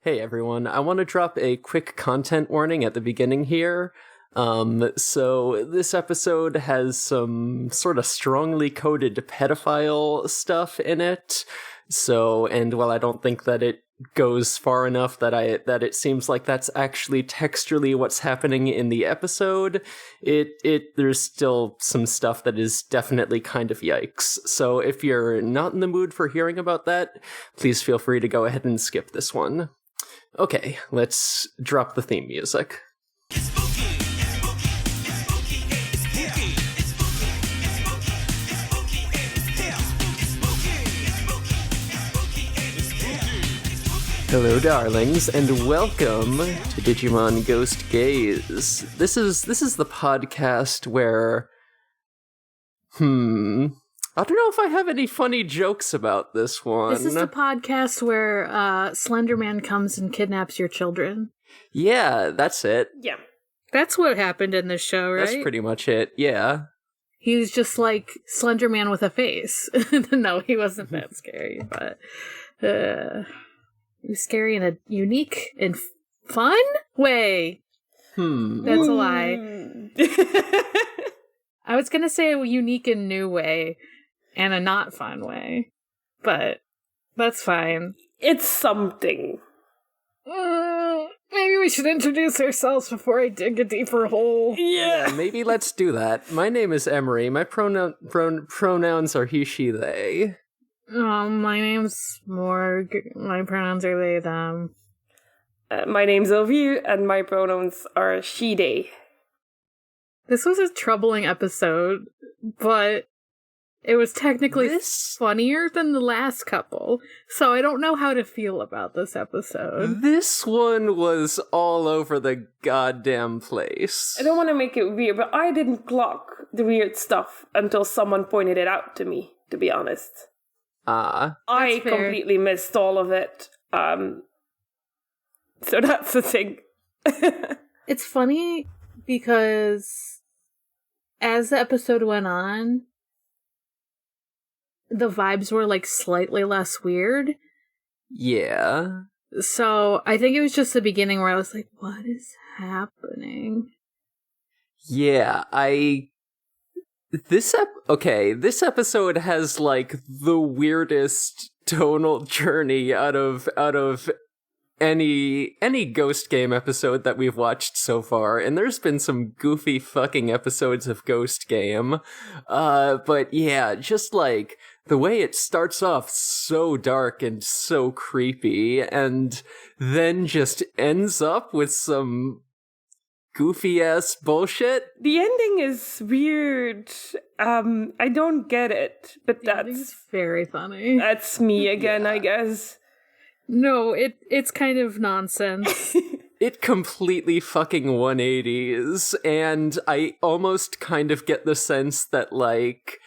Hey everyone, I want to drop a quick content warning at the beginning here. So this episode has some sort of strongly coded pedophile stuff in it. And while I don't think that it goes far enough that it seems like that's actually textually what's happening in the episode, there's still some stuff that is definitely kind of yikes. So if you're not in the mood for hearing about that, please feel free to go ahead and skip this one. Okay, let's drop the theme music. Hello, darlings, and welcome to Digimon Ghost Game. This is the podcast where, I don't know if I have any funny jokes about this one. This is the podcast where Slender Man comes and kidnaps your children. Yeah, that's it. Yeah. That's what happened in this show, right? That's pretty much it, yeah. He was just like Slender Man with a face. No, he wasn't that scary, but he was scary in a unique and fun way. That's a lie. I was going to say a unique and new way. And a not fun way. But that's fine. It's something. Maybe we should introduce ourselves before I dig a deeper hole. Yeah, maybe let's do that. My name is Emery. My pronouns are he, she, they. My name's Morg. My pronouns are they, them. My name's Elvie, and my pronouns are she, they. This was a troubling episode, but it was technically funnier than the last couple, so I don't know how to feel about this episode. This one was all over the goddamn place. I don't want to make it weird, but I didn't clock the weird stuff until someone pointed it out to me, to be honest. I completely missed all of it. So that's the thing. It's funny because as the episode went on, the vibes were like slightly less weird. Yeah. So I think it was just the beginning where I was like, what is happening? Yeah, this episode has like the weirdest tonal journey out of any Ghost Game episode that we've watched so far, and there's been some goofy fucking episodes of Ghost Game. But yeah, just like the way it starts off so dark and so creepy, and then just ends up with some goofy ass bullshit. The ending is weird. I don't get it, but that's very funny. That's me again, I guess. No, it's kind of nonsense. It completely fucking 180s, and I almost kind of get the sense that, like,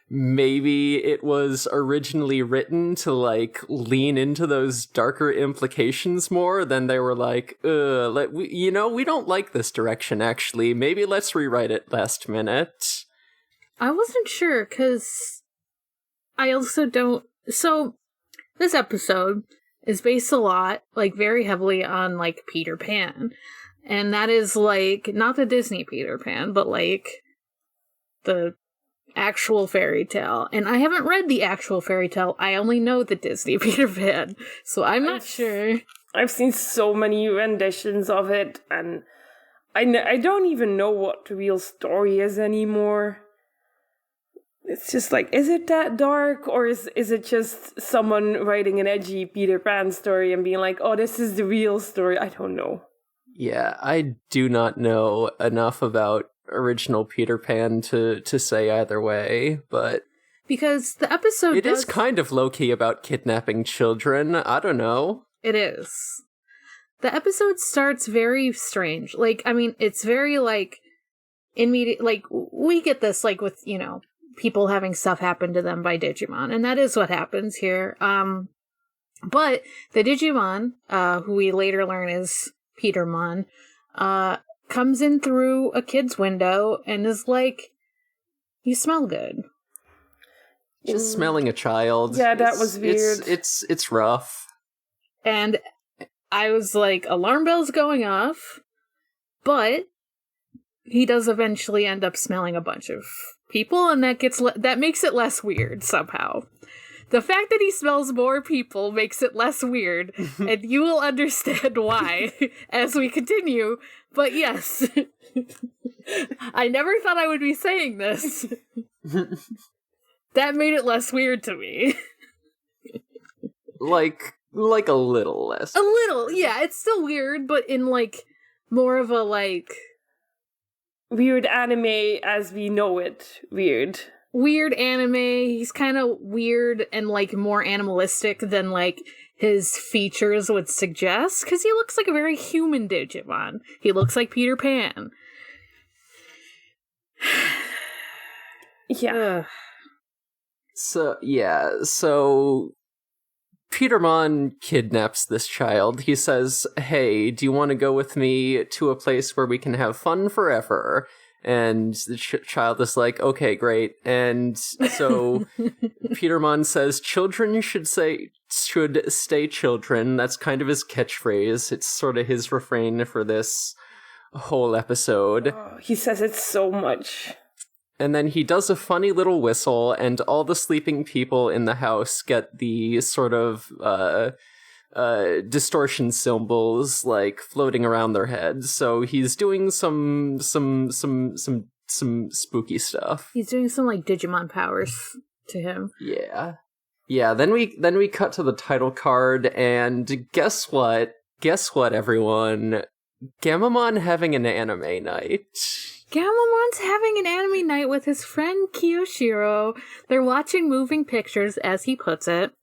maybe it was originally written to, like, lean into those darker implications more than they were like, we don't like this direction, actually. Maybe let's rewrite it last minute. I wasn't sure, because I also don't... So, this episode is based a lot, like, very heavily on, like, Peter Pan. And that is, like, not the Disney Peter Pan, but, like, the actual fairy tale. And I haven't read the actual fairy tale, I only know the Disney Peter Pan. So I'm not sure. I've seen so many renditions of it, and I don't even know what the real story is anymore. It's just like, is it that dark, or is it just someone writing an edgy Peter Pan story and being like, oh, this is the real story? I don't know. Yeah, I do not know enough about original Peter Pan to say either way, but... Because the episode It is kind of low-key about kidnapping children, I don't know. It is. The episode starts very strange. Like, I mean, it's very, like, immediate, like, we get this, like, with, you know, people having stuff happen to them by Digimon, and that is what happens here. But the Digimon, who we later learn is Petermon, comes in through a kid's window and is like, you smell good. Just smelling a child. Yeah, that was weird. It's rough. And I was like, alarm bells going off, but he does eventually end up smelling a bunch of people, and that makes it less weird somehow. The fact that he smells more people makes it less weird, and you will understand why as we continue. But yes, I never thought I would be saying this. That made it less weird to me. Like a little less. A little, yeah. It's still weird, but in like more of a like weird anime as we know it. Weird anime. He's kind of weird and like more animalistic than like his features would suggest, because he looks like a very human Digimon. He looks like Peter Pan. Yeah. So Petermon kidnaps this child. He says, "Hey, do you want to go with me to a place where we can have fun forever?" And the child is like, "Okay, great." And so Petermon says, "Children should stay children." That's kind of his catchphrase. It's sort of his refrain for this whole episode. Oh, he says it so much. And then he does a funny little whistle, and all the sleeping people in the house get the sort of distortion symbols like floating around their heads. So he's doing some spooky stuff. He's doing some like Digimon powers to him. Yeah. Then we cut to the title card, and guess what? Everyone, Gammamon having an anime night. Gammamon's having an anime night with his friend Kiyoshiro. They're watching moving pictures, as he puts it.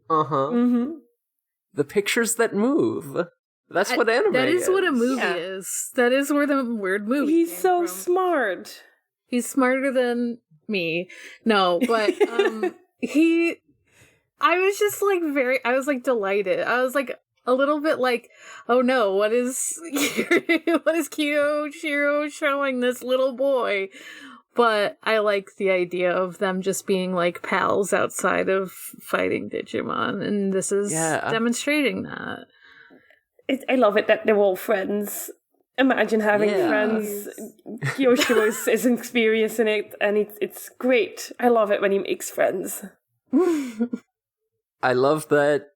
Mm-hmm. The pictures that move. That's what anime is. That is what a movie is. That is where the word movie He's so smart. He's smarter than me. No, but I was just like I was like delighted. I was like a little bit like, oh no, what is Kiyoshiro showing this little boy? But I like the idea of them just being like pals outside of fighting Digimon, and this is demonstrating that. I love it that they're all friends. Imagine having friends. Kiyoshiro is experiencing it, and it's great. I love it when he makes friends. I love that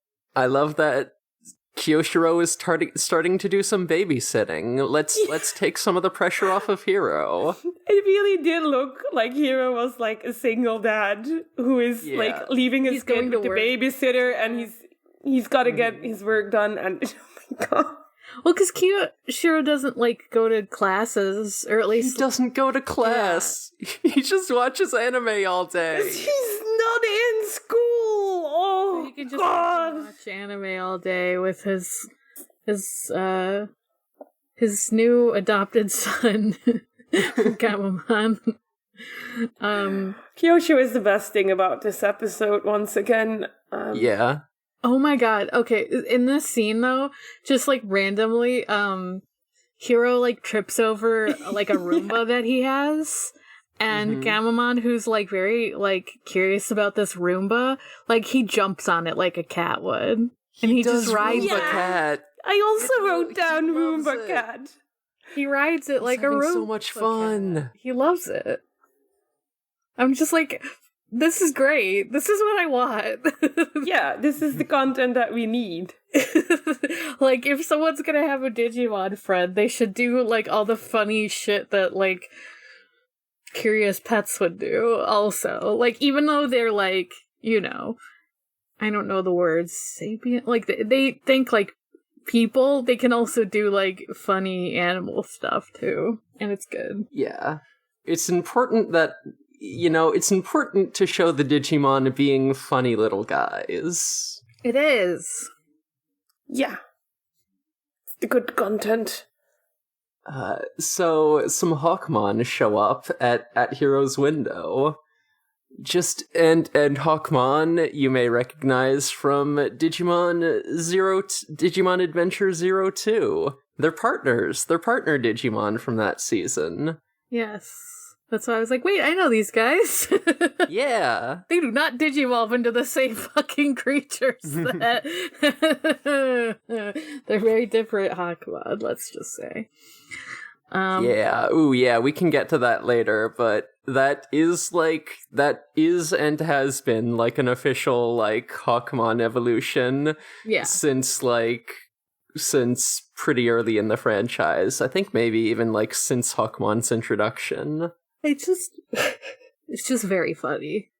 Kiyoshiro is starting to do some babysitting. Let's take some of the pressure off of Hiro. It really did look like Hiro was like a single dad who is like leaving his kid with the babysitter, and he's got to get his work done. And oh my god. Well, because Kiyoshiro doesn't like go to classes, or at least he doesn't go to class. Yeah. He just watches anime all day. He's not in school. Oh, he can just watch anime all day with his new adopted son, Gammamon. Kiyoshiro is the best thing about this episode. Once again, yeah. Oh my god, okay, in this scene though, just like randomly, Hiro like trips over like a Roomba that he has, and Gammamon, who's like very like curious about this Roomba, like he jumps on it like a cat would. And he just rides Roomba cat. I also wrote down Roomba cat. He rides it like a Roomba. So much fun. Cat. He loves it. I'm just like, this is great. This is what I want. Yeah, this is the content that we need. Like, if someone's gonna have a Digimon friend, they should do, like, all the funny shit that, like, Curious Pets would do, also. Like, even though they're, like, you know, I don't know the words, sapient? Like, they think, like, people, they can also do, like, funny animal stuff, too. And it's good. Yeah. It's important that, you know, it's important to show the Digimon being funny little guys. It is. Yeah. The good content. So some Hawkmon show up at Hiro's window. And Hawkmon you may recognize from Digimon Adventure 02. They're partners. They're partner Digimon from that season. Yes. That's why I was like, wait, I know these guys. Yeah. They do not digivolve into the same fucking creatures. They're very different Hakumon, let's just say. Yeah. Ooh, yeah, we can get to that later, but that is and has been like an official like Hawkmon evolution since pretty early in the franchise. I think maybe even like since Hawkmon's introduction. It's just very funny.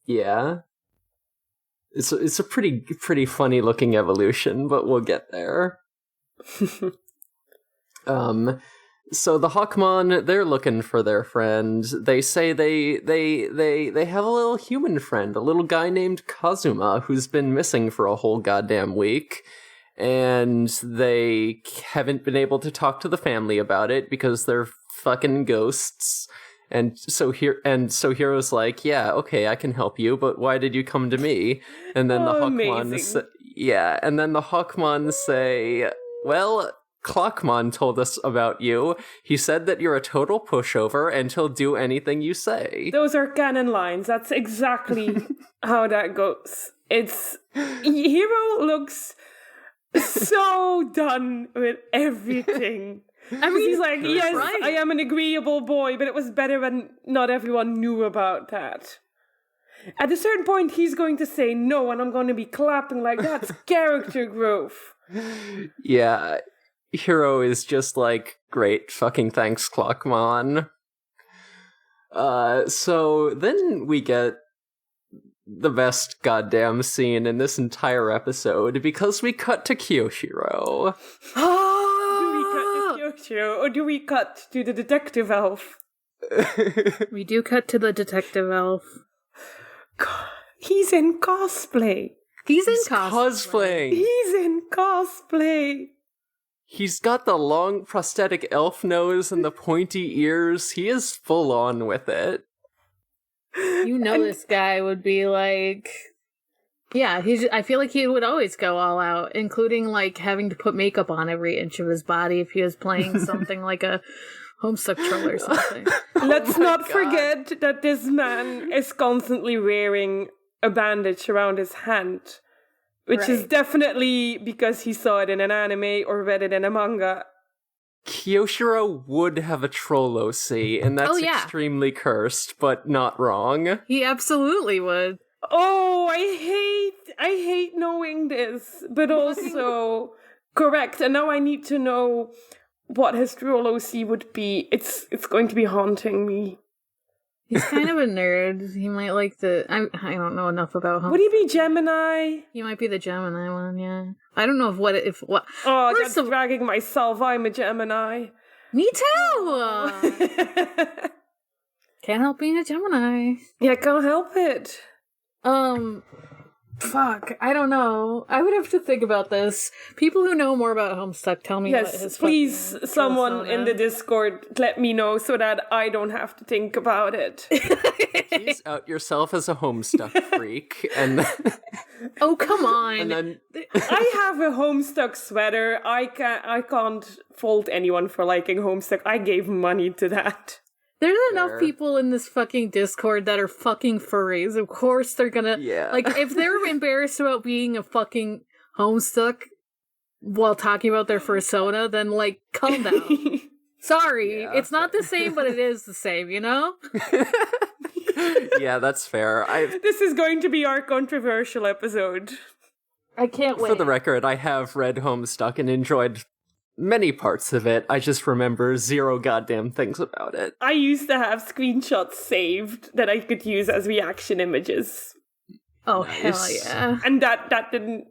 Yeah. It's a pretty funny looking evolution, but we'll get there. So the Hawkmon, they're looking for their friend. They say they have a little human friend, a little guy named Kazuma, who's been missing for a whole goddamn week. And they haven't been able to talk to the family about it because they're fucking ghosts. And so Hiro's like, yeah, okay, I can help you, but why did you come to me? And then the Hawkmon say, well, Clockmon told us about you. He said that you're a total pushover and he'll do anything you say. Those are canon lines. That's exactly how that goes. Hiro looks so done with everything. I mean, he's like, yes, right. I am an agreeable boy, but it was better when not everyone knew about that. At a certain point, he's going to say no, and I'm going to be clapping like that's character growth. Yeah, Hiro is just like, great, fucking thanks, Clockmon. So then we get the best goddamn scene in this entire episode, because we cut to Kiyoshiro. Or do we cut to the detective elf? We do cut to the detective elf. God, he's in cosplay. He's in cosplay. He's in cosplay. He's got the long prosthetic elf nose and the pointy ears. He is full on with it. This guy would be like... Yeah, I feel like he would always go all out, including like having to put makeup on every inch of his body if he was playing something like a Homestuck troll or something. Let's not forget that this man is constantly wearing a bandage around his hand, which is definitely because he saw it in an anime or read it in a manga. Kiyoshiro would have a troll OC, and that's extremely cursed, but not wrong. He absolutely would. Oh, I hate knowing this, but also correct. And now I need to know what his troll OC would be. It's going to be haunting me. He's kind of a nerd. He might like I don't know enough about him. Would he be Gemini? He might be the Gemini one, yeah. I don't know if what. Oh, that's dragging myself. I'm a Gemini. Me too! Can't help being a Gemini. Yeah, can't help it. Fuck, I don't know. I would have to think about this. People who know more about Homestuck, tell me what his Yes, please, someone in the Discord, let me know so that I don't have to think about it. Please out yourself as a Homestuck freak, and oh, come on. And then I have a Homestuck sweater. I can't fault anyone for liking Homestuck. I gave money to that. There's enough people in this fucking Discord that are fucking furries. Of course they're gonna... Yeah. Like, if they're embarrassed about being a fucking Homestuck while talking about their fursona, then, like, calm down. Sorry, it's not the same, but it is the same, you know? Yeah, that's fair. This is going to be our controversial episode. I can't wait. For the record, I have read Homestuck and enjoyed many parts of it. I just remember zero goddamn things about it. I used to have screenshots saved that I could use as reaction images. Oh, nice. Hell yeah. And that didn't...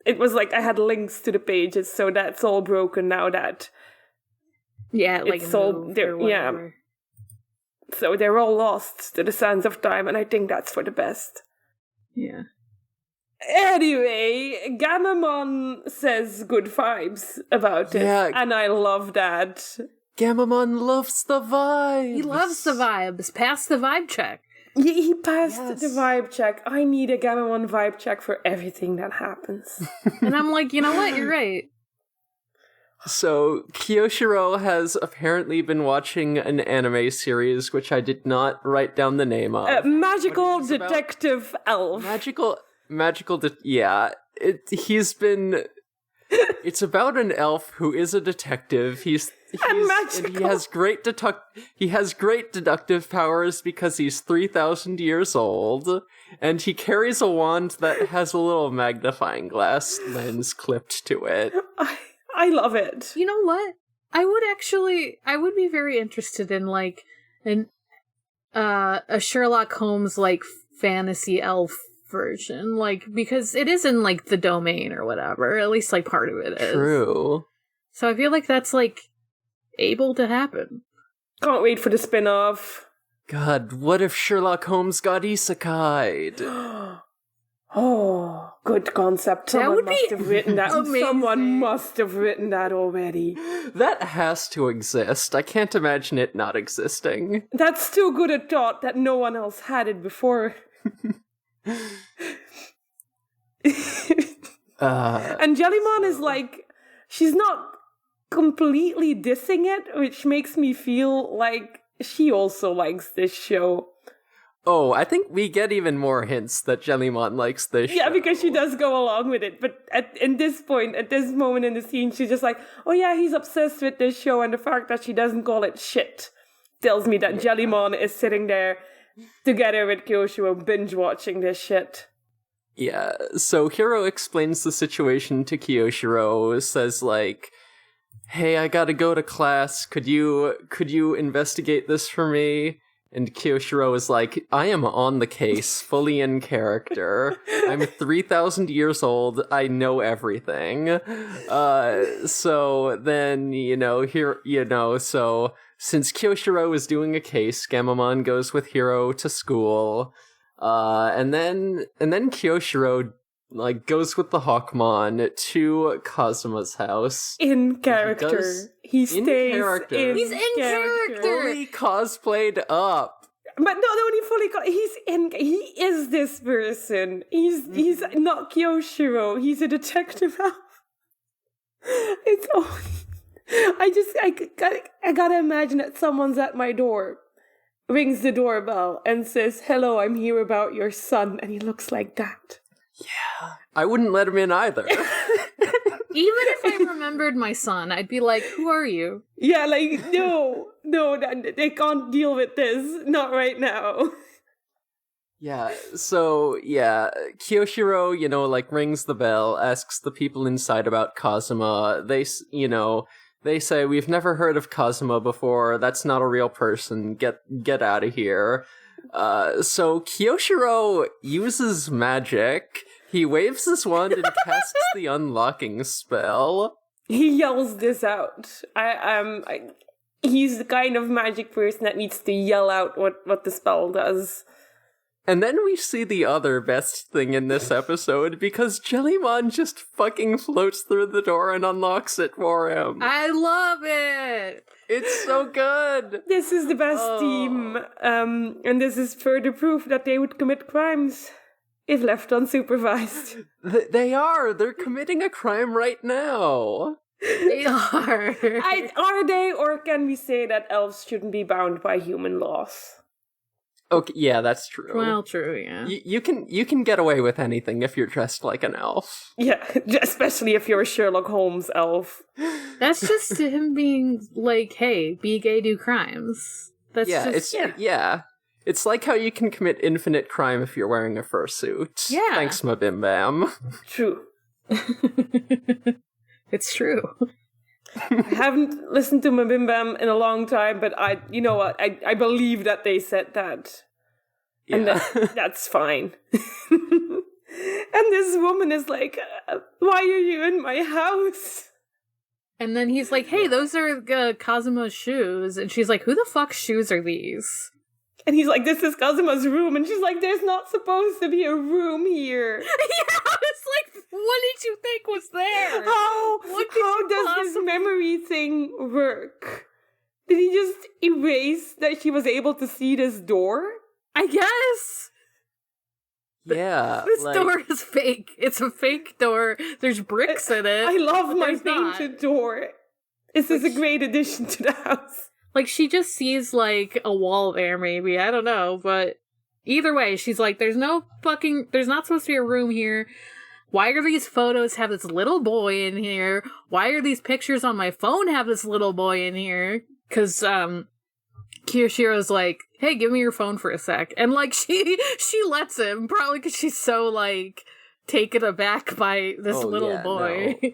It was like I had links to the pages, so that's all broken now that... Yeah, like it's all... Yeah. So they're all lost to the sands of time, and I think that's for the best. Yeah. Anyway, Gammamon says good vibes about it, and I love that. Gammamon loves the vibes. He loves the vibes. Pass the vibe check. He passed the vibe check. I need a Gammamon vibe check for everything that happens. And I'm like, you know what? You're right. So, Kiyoshiro has apparently been watching an anime series, which I did not write down the name of. Magical Detective Elf. It's about an elf who is a detective. He has great deductive powers because he's 3,000 years old, and he carries a wand that has a little magnifying glass lens clipped to it. I love it. You know what? I would be very interested in like a Sherlock Holmes like fantasy elf version, like, because it is in like the domain or whatever, at least like part of it is. True. So I feel like that's like able to happen. Can't wait for the spin-off. God, what if Sherlock Holmes got isekai'd? Oh, good concept. Someone must have written that. Someone must have written that already. That has to exist. I can't imagine it not existing. That's too good a thought that no one else had it before. And Jellymon is like, she's not completely dissing it, which makes me feel like she also likes this show. Oh, I think we get even more hints that Jellymon likes this show. Yeah, because she does go along with it. But at this moment in the scene, she's just like, oh yeah, he's obsessed with this show, and the fact that she doesn't call it shit tells me that Jellymon is sitting there together with Kiyoshiro binge-watching this shit. Yeah, so Hiro explains the situation to Kiyoshiro, says like, hey, I gotta go to class, could you investigate this for me? And Kiyoshiro is like, I am on the case, fully in character. I'm 3,000 years old, I know everything. So then, so since Kiyoshiro is doing a case, Gammamon goes with Hiro to school. And then Kiyoshiro like goes with the Hawkmon to Kazuma's house. In character. He stays in character. He's in character. Fully cosplayed up. But not only fully he is this person. He's not Kiyoshiro. He's a detective. It's I gotta imagine that someone's at my door, rings the doorbell, and says, hello, I'm here about your son, and he looks like that. Yeah. I wouldn't let him in either. Even if I remembered my son, I'd be like, who are you? Yeah, like, no, they can't deal with this. Not right now. Yeah, so, Kiyoshiro, like, rings the bell, asks the people inside about Kazuma. They say, we've never heard of Kazuma before, that's not a real person, get out of here. So Kiyoshiro uses magic. He waves his wand and casts the unlocking spell. He yells this out. He's the kind of magic person that needs to yell out what the spell does. And then we see the other best thing in this episode, because Jellymon just fucking floats through the door and unlocks it for him. I love it! It's so good! This is the best team, and this is further proof that they would commit crimes if left unsupervised. They're committing a crime right now. They are. Are they, or can we say that elves shouldn't be bound by human laws? Okay, yeah, that's true. Well, true, yeah. You can get away with anything if you're dressed like an elf. Yeah, especially if you're a Sherlock Holmes elf. That's just him being like, hey, be gay, do crimes. That's It's like how you can commit infinite crime if you're wearing a fursuit. Yeah. Thanks, my bim bam. True. It's true. I haven't listened to my Bim Bam in a long time, but I believe that they said that. Yeah. And that's fine. And this woman is like, why are you in my house? And then he's like, hey, those are Kazuma's shoes. And she's like, who the fuck's shoes are these? And he's like, this is Kazuma's room. And she's like, there's not supposed to be a room here. Yeah, it's like, what did you think was there? How does this memory thing work? Did he just erase that she was able to see this door? I guess. Yeah. This door is fake. It's a fake door. There's bricks in it. I love my painted door. This is a great addition to the house. Like, she just sees, like, a wall there, maybe. I don't know, but either way, she's like, there's not supposed to be a room here. Why are these photos have this little boy in here? Why are these pictures on my phone have this little boy in here? Because, Kiyoshiro's like, hey, give me your phone for a sec. And, like, she lets him, probably because she's so, like, taken aback by this little boy. No.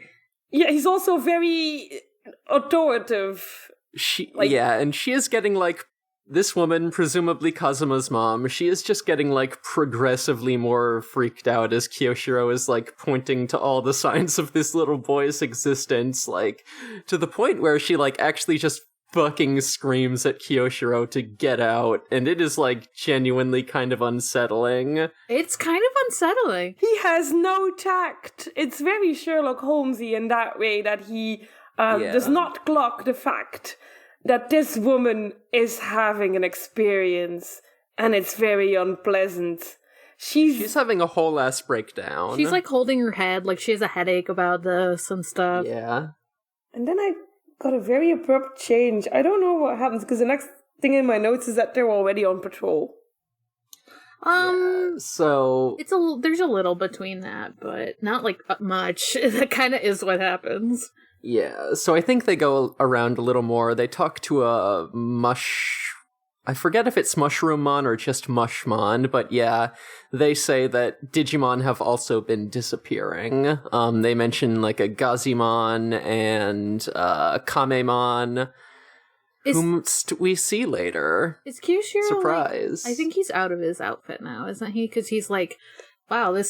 Yeah, he's also very authoritative. And she is getting, like, this woman, presumably Kazuma's mom, she is just getting, like, progressively more freaked out as Kiyoshiro is, like, pointing to all the signs of this little boy's existence, like, to the point where she, like, actually just fucking screams at Kiyoshiro to get out, and it is, like, genuinely kind of unsettling. It's kind of unsettling. He has no tact. It's very Sherlock Holmesy in that way that he does not clock the fact that this woman is having an experience, and it's very unpleasant. She's having a whole ass breakdown. She's, like, holding her head, like she has a headache about this and stuff. Yeah. And then I got a very abrupt change. I don't know what happens, because the next thing in my notes is that they're already on patrol. So there's a little between that, but not, like, much. That kind of is what happens. Yeah, so I think they go around a little more. They talk to a I forget if it's Mushroom-mon or just Mushmon, but yeah, they say that Digimon have also been disappearing. They mention, like, a Gazimon and Kamemon, whom we see later. Is Kiyoshiro, surprise? Like, I think he's out of his outfit now, isn't he? Because he's like, wow,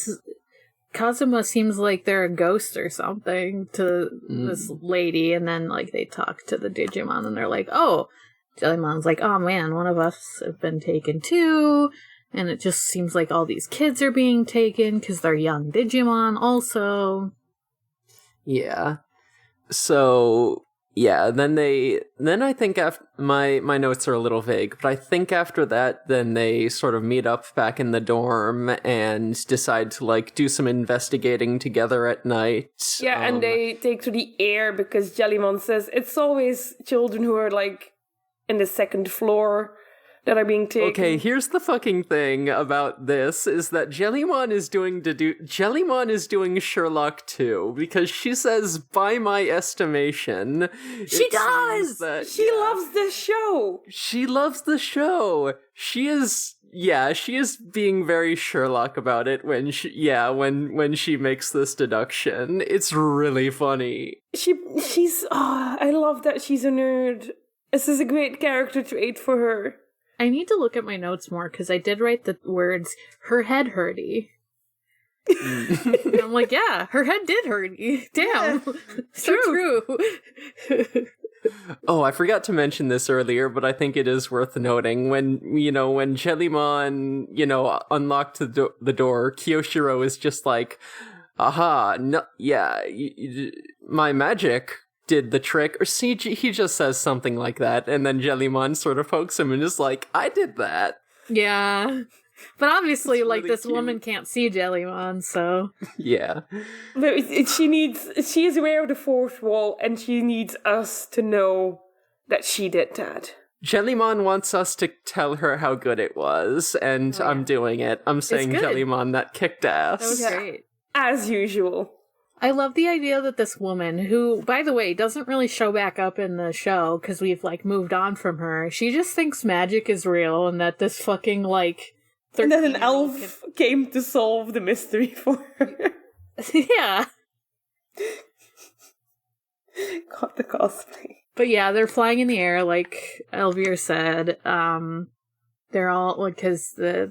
Kazuma seems like they're a ghost or something to this lady, and then, like, they talk to the Digimon, and they're like, oh, Jellymon's like, oh man, one of us have been taken too, and it just seems like all these kids are being taken because they're young Digimon also. Yeah. So, yeah, then I think after, my notes are a little vague, but I think after that, then they sort of meet up back in the dorm and decide to, like, do some investigating together at night. Yeah, and they take to the air because Jellymon says it's always children who are, like, in the second floor that are being taken. Okay, here's the fucking thing about this, is that Jellymon is doing Sherlock too, because she says, by my estimation... She does! She loves this show! She loves the show! She is being very Sherlock about it when she makes this deduction. It's really funny. I love that she's a nerd. This is a great character trait for her. I need to look at my notes more, because I did write the words, her head hurty. And I'm like, yeah, her head did hurty. Damn. Yeah, so true. Oh, I forgot to mention this earlier, but I think it is worth noting. When Jellymon, unlocked the door, Kiyoshiro is just like, aha, no, yeah, my magic did the trick, or he just says something like that, and then Jellymon sort of pokes him and is like, I did that. Yeah. But obviously, like, really this cute. woman can't see Jellymon, so... Yeah. But she is aware of the fourth wall, and she needs us to know that she did that. Jellymon wants us to tell her how good it was, and I'm doing it. I'm saying Jellymon, that kicked ass. That was great. As usual. I love the idea that this woman, who, by the way, doesn't really show back up in the show because we've, like, moved on from her, she just thinks magic is real and that this fucking, like... And then an elf came to solve the mystery for her. Yeah. Got the cosplay. But yeah, they're flying in the air, like Elvira said. They're all, because they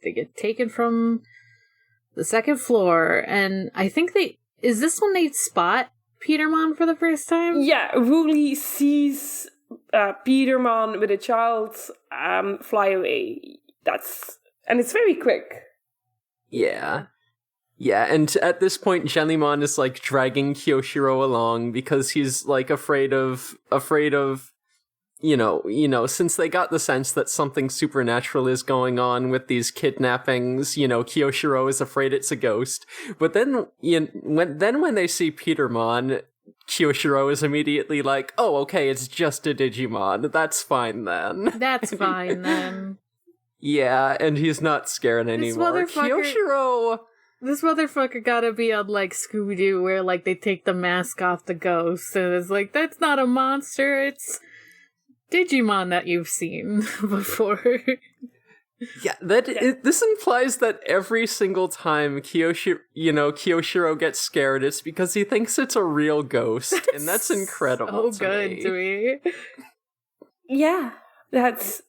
get taken from the second floor, and I think is this when they spot Petermon for the first time? Yeah, Wooly sees Petermon with a child fly away. And it's very quick. Yeah. Yeah, and at this point, Jellymon is, like, dragging Kiyoshiro along because he's, like, afraid of, since they got the sense that something supernatural is going on with these kidnappings, Kiyoshiro is afraid it's a ghost. But then, when they see Petermon, Kiyoshiro is immediately like, oh, okay, it's just a Digimon. That's fine then. That's fine then. Yeah, and he's not scared anymore. Kiyoshiro! This motherfucker gotta be on, like, Scooby-Doo, where, like, they take the mask off the ghost, and it's like, that's not a monster, it's Digimon that you've seen before. Yeah, this implies that every single time Kiyoshiro gets scared, it's because he thinks it's a real ghost, and that's incredible. So good to me. Yeah, that's...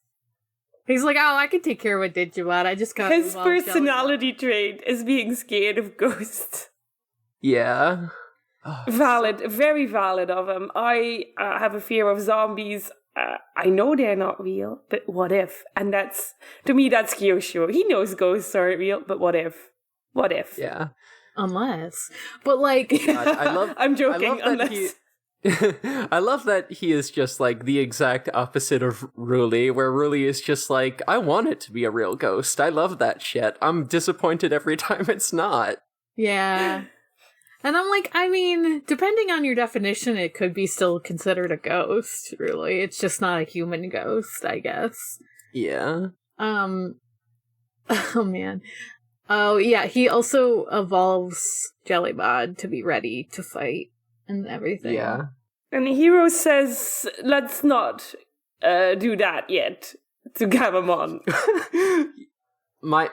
He's like, oh, I can take care of a Digimon. I just got his personality trait is being scared of ghosts. Yeah. Valid, very valid of him. I have a fear of zombies. I know they're not real, but what if? And to me, that's Kiyoshiro. He knows ghosts aren't real, but what if? What if? Yeah. Unless. But, like... I'm joking, unless... I love that he is just, like, the exact opposite of Ruli, where Ruli is just like, I want it to be a real ghost. I love that shit. I'm disappointed every time it's not. Yeah. And I'm like, I mean, depending on your definition, it could be still considered a ghost, really. It's just not a human ghost, I guess. Yeah. Oh, man. Oh, yeah, he also evolves Jellybod to be ready to fight and everything. Yeah. And the hero says, let's not do that yet to Gammamon.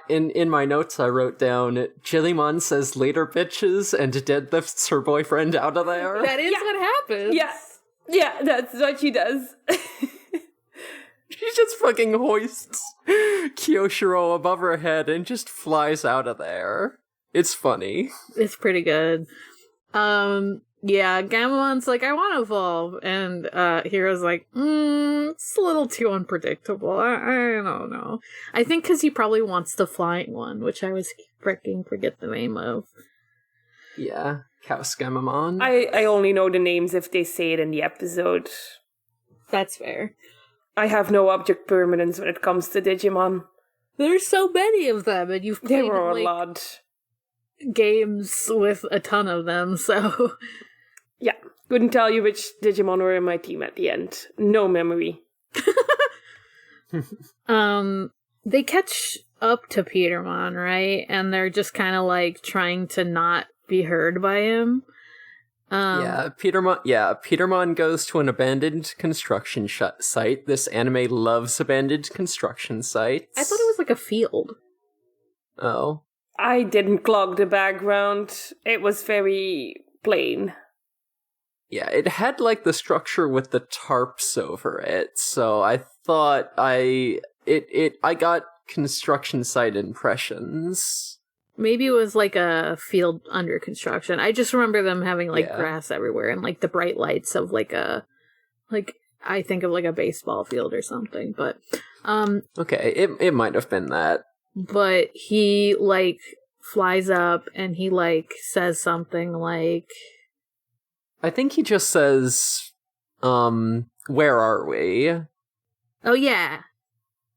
In my notes I wrote down, Jellymon says later bitches and deadlifts her boyfriend out of there. That is what happens. Yeah, that's what she does. She just fucking hoists Kiyoshiro above her head and just flies out of there. It's funny. It's pretty good. Yeah, Gammamon's like, I want to evolve, and Hero's like, it's a little too unpredictable. I don't know. I think because he probably wants the flying one, which I always freaking forget the name of. Yeah, Chaos Gammamon. I only know the names if they say it in the episode. That's fair. I have no object permanence when it comes to Digimon. There's so many of them, and you've played there are a lot. Games with a ton of them, so... Yeah, couldn't tell you which Digimon were in my team at the end. No memory. They catch up to Petermon, right? And they're just kind of like trying to not be heard by him. Petermon goes to an abandoned construction site. This anime loves abandoned construction sites. I thought it was like a field. Oh. I didn't clog the background. It was very plain. Yeah, it had like the structure with the tarps over it, so I thought I got construction site impressions. Maybe it was like a field under construction. I just remember them having like grass everywhere and like the bright lights of I think of like a baseball field or something, but okay, it might have been that. But he like flies up and he like says something like, I think he just says, where are we? Oh yeah.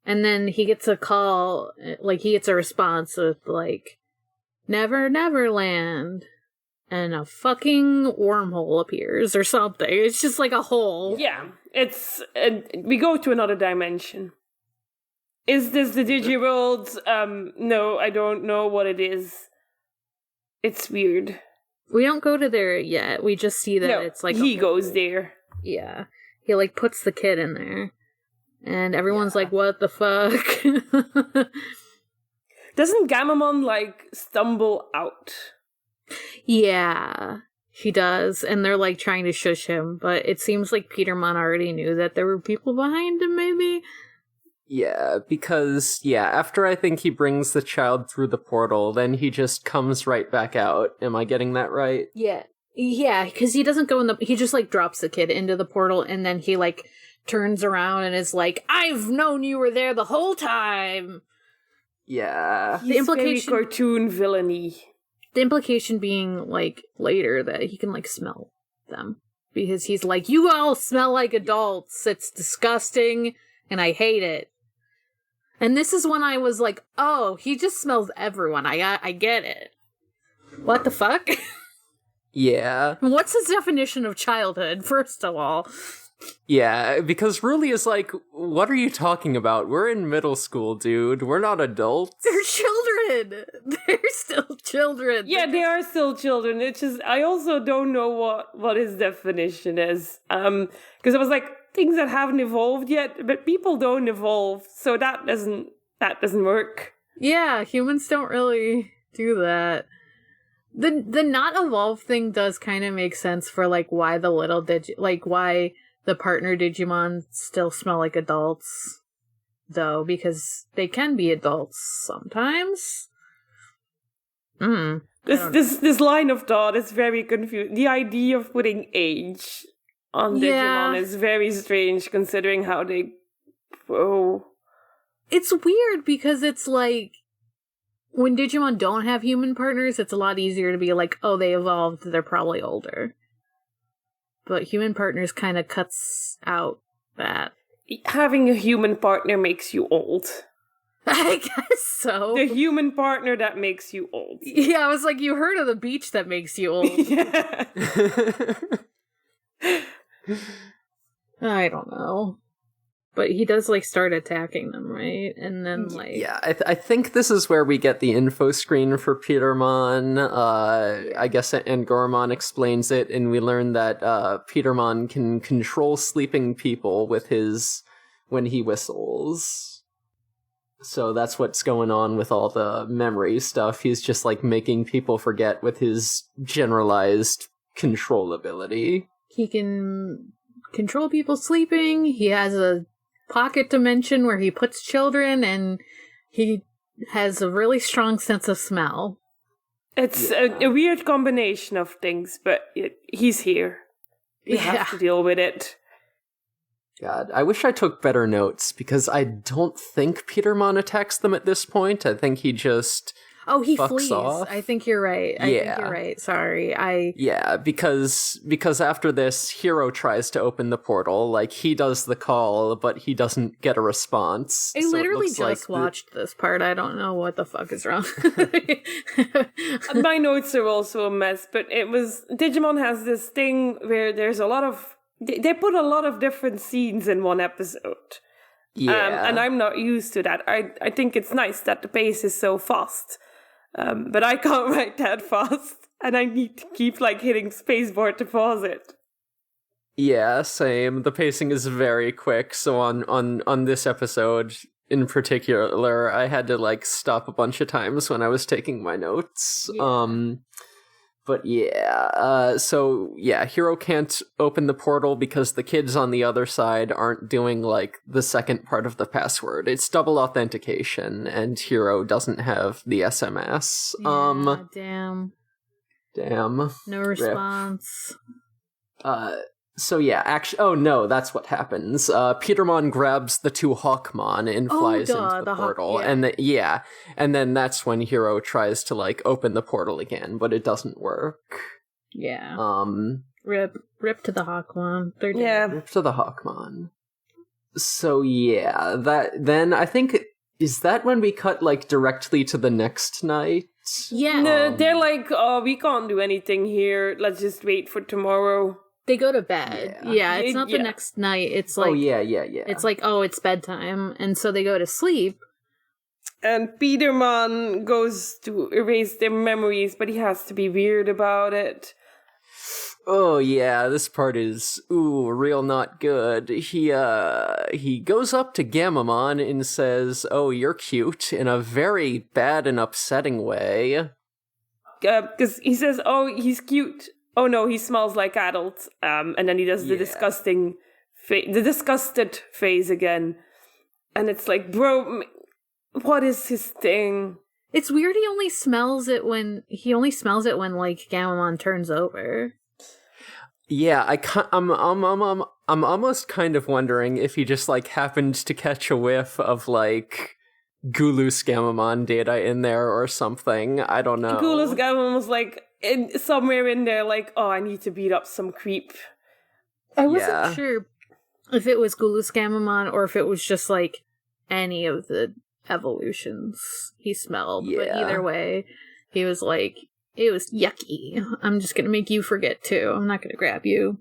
And then he gets a call, like he gets a response with like, Never Neverland. And a fucking wormhole appears or something. It's just like a hole. Yeah, we go to another dimension. Is this the Digiworld? No, I don't know what it is. It's weird. We don't go to there yet. We just see that it's like he goes there. Yeah. He like puts the kid in there. And everyone's like, what the fuck? Doesn't Gammamon like stumble out? Yeah, he does. And they're like trying to shush him, but it seems like Petermon already knew that there were people behind him, maybe? Yeah, because, after I think he brings the child through the portal, then he just comes right back out. Am I getting that right? Yeah. Yeah, because he doesn't go he just, like, drops the kid into the portal, and then he, like, turns around and is like, I've known you were there the whole time! Yeah. The implication... very cartoon villainy. The implication being, like, later that he can, like, smell them. Because he's like, you all smell like adults, it's disgusting, and I hate it. And this is when I was like, oh, he just smells everyone. I get it. What the fuck? Yeah. What's his definition of childhood, first of all? Yeah, because Ruli is like, what are you talking about? We're in middle school, dude. We're not adults. They're children! They're still children. Yeah, they are still children. It's just, I also don't know what his definition is. Because I was like, things that haven't evolved yet, but people don't evolve, so that doesn't work. Yeah, humans don't really do that. The not evolve thing does kind of make sense for, like, why the little why the partner Digimon still smell like adults, though, because they can be adults sometimes. This line of thought is very confusing. The idea of putting age on Digimon is very strange, considering how they grow. It's weird because it's like, when Digimon don't have human partners, it's a lot easier to be like, oh, they evolved, they're probably older. But human partners kind of cuts out that. Having a human partner makes you old. I guess so. The human partner that makes you old. Yeah, I was like, you heard of the beach that makes you old. Yeah. I don't know. But he does, like, start attacking them, right? And then, like... Yeah, I think this is where we get the info screen for Petermon. I guess Angormon explains it, and we learn that Petermon can control sleeping people with when he whistles. So that's what's going on with all the memory stuff. He's just, like, making people forget with his generalized control ability. He can control people sleeping. He has a pocket dimension where he puts children, and he has a really strong sense of smell. It's a weird combination of things, but he's here. We have to deal with it. God, I wish I took better notes, because I don't think Petermon attacks them at this point. I think he just... Oh, he fucks flees. Off. I think you're right. I think you're right. Sorry. Yeah, because after this, Hiro tries to open the portal. Like, he does the call, but he doesn't get a response. I literally just watched this part. I don't know what the fuck is wrong. My notes are also a mess, but Digimon has this thing where there's a lot of... They put a lot of different scenes in one episode. Yeah. And I'm not used to that. I think it's nice that the pace is so fast. But I can't write that fast, and I need to keep, like, hitting spacebar to pause it. Yeah, same. The pacing is very quick, so on this episode in particular, I had to, like, stop a bunch of times when I was taking my notes. Yeah. But yeah, Hiro can't open the portal because the kids on the other side aren't doing, like, the second part of the password. It's double authentication, and Hiro doesn't have the SMS. Yeah, damn. No response. So yeah, actually, oh no, that's what happens. Petermon grabs the two Hawkmon and flies into the portal, and then that's when Hiro tries to, like, open the portal again, but it doesn't work. Yeah. Rip to the Hawkmon. They're dead. Yeah. Rip to the Hawkmon. So yeah, then I think, is that when we cut, like, directly to the next night? Yeah. No, they're like, oh, we can't do anything here. Let's just wait for tomorrow. They go to bed. Yeah, it's not the next night. It's like... Oh, yeah. It's like, oh, it's bedtime. And so they go to sleep. And Petermon goes to erase their memories, but he has to be weird about it. Oh, yeah, this part is, real not good. He goes up to Gammamon and says, oh, you're cute, in a very bad and upsetting way. Because he says, oh, he's cute. Oh no, he smells like adults. And then he does the disgusted phase again. And it's like, bro, what is his thing? It's weird he only smells it when like Gammamon turns over. Yeah, I'm almost kind of wondering if he just, like, happened to catch a whiff of, like, Gulus Gammamon data in there or something. I don't know. Gulus Gammamon was like somewhere in there, like, oh, I need to beat up some creep. I wasn't sure if it was Gulus Gammamon or if it was just, like, any of the evolutions he smelled. But either way, he was like, It was yucky. I'm just gonna make you forget too. I'm not gonna grab you.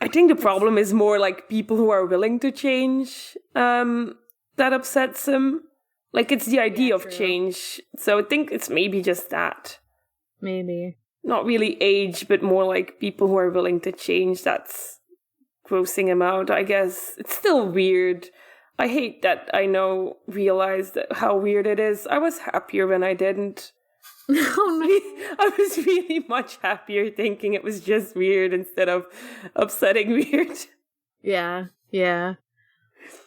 I think the problem is more like people who are willing to change that upsets him. Like, it's the idea of change. So I think it's maybe just that. Maybe. Not really age, but more like people who are willing to change. That's grossing him out, I guess. It's still weird. I hate that I realize that how weird it is. I was happier when I didn't. Oh no. I was really much happier thinking it was just weird instead of upsetting weird. Yeah, yeah.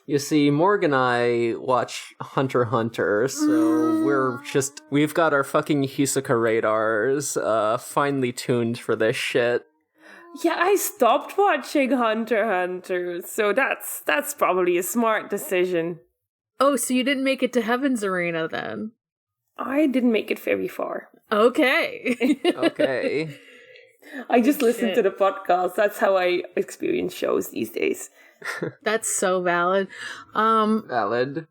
You see, Morg and I watch Hunter x Hunter, so we've got our fucking Hisoka radars finely tuned for this shit. Yeah, I stopped watching Hunter x Hunter, so that's probably a smart decision. Oh, so you didn't make it to Heaven's Arena then? I didn't make it very far. Okay. Okay. I just listened to the podcast. That's how I experience shows these days. That's so valid. Valid.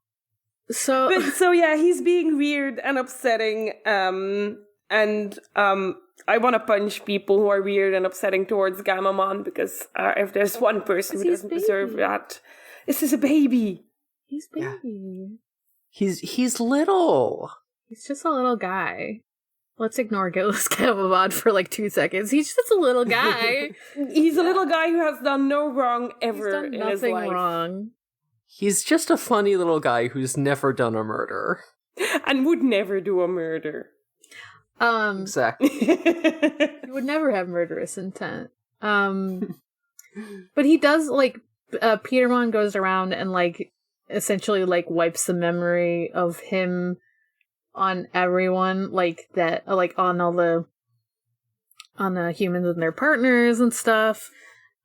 So yeah, he's being weird and upsetting. And I want to punch people who are weird and upsetting towards Gammamon, because if there's one person who doesn't deserve that, this is a baby. He's baby. Yeah. He's little. He's just a little guy. Let's ignore Ghost Gammamon for like 2 seconds. He's just a little guy. He's a little guy who has done no wrong ever in his life. Nothing wrong. He's just a funny little guy who's never done a murder. And would never do a murder. Exactly. He would never have murderous intent. But he does, like, Petermon goes around and, like, essentially, like, wipes the memory of him on everyone, like, that, like, on the humans and their partners and stuff.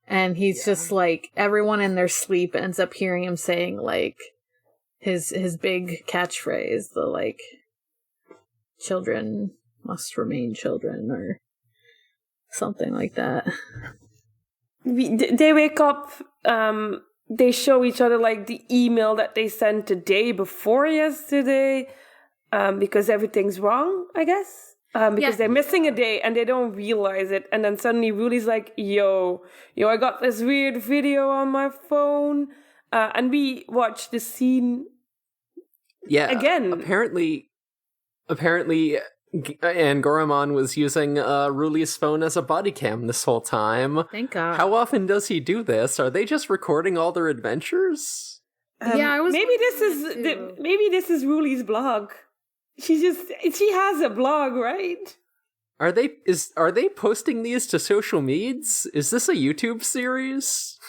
And he's just, like, everyone in their sleep ends up hearing him saying, like, his big catchphrase, the, like, children must remain children, or something like that. They wake up, they show each other, like, the email that they sent the day before yesterday, because everything's wrong, I guess. Because they're missing a day and they don't realize it. And then suddenly Ruli's like, yo, I got this weird video on my phone. And we watch the scene again. Apparently, and Gammamon was using Ruli's phone as a body cam this whole time. Thank God. How often does he do this? Are they just recording all their adventures? I was maybe this is Ruli's blog. She has a blog, right? Are they posting these to social medias? Is this a YouTube series?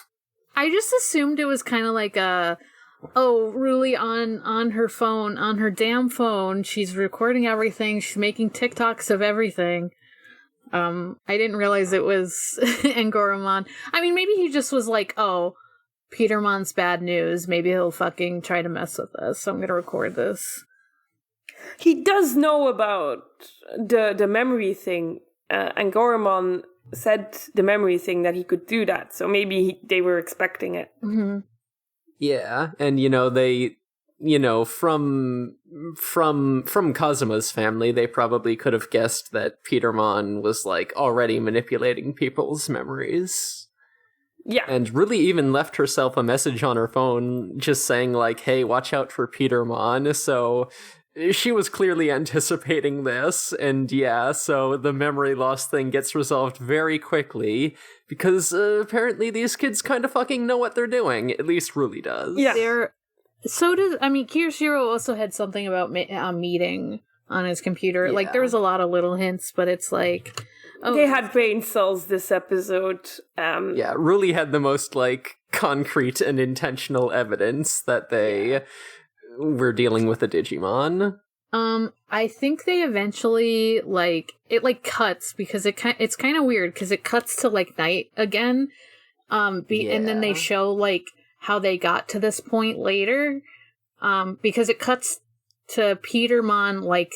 I just assumed it was kind of like Ruli on her phone, on her damn phone. She's recording everything. She's making TikToks of everything. I didn't realize it was Gammamon. I mean, maybe he just was like, oh, Petermon's bad news. Maybe he'll fucking try to mess with us, so I'm gonna record this. He does know about the memory thing, and Gammamon said the memory thing that he could do that, so maybe they were expecting it. Mm-hmm. Yeah, and they, from Kazuma's family, they probably could have guessed that Petermon was, like, already manipulating people's memories. Yeah. And really even left herself a message on her phone just saying, like, hey, watch out for Petermon, so she was clearly anticipating this, and so the memory loss thing gets resolved very quickly, because apparently these kids kind of fucking know what they're doing. At least Ruli does. Yeah. Kiyoshiro also had something about meeting on his computer. Yeah. Like, there was a lot of little hints, but it's like... Oh. They had brain cells this episode. Ruli had the most, like, concrete and intentional evidence that they... We're dealing with a Digimon. I think they eventually, like, it, like, cuts, because it's kind of weird, because it cuts to, like, night again, and then they show, like, how they got to this point later, because it cuts to Petermon, like,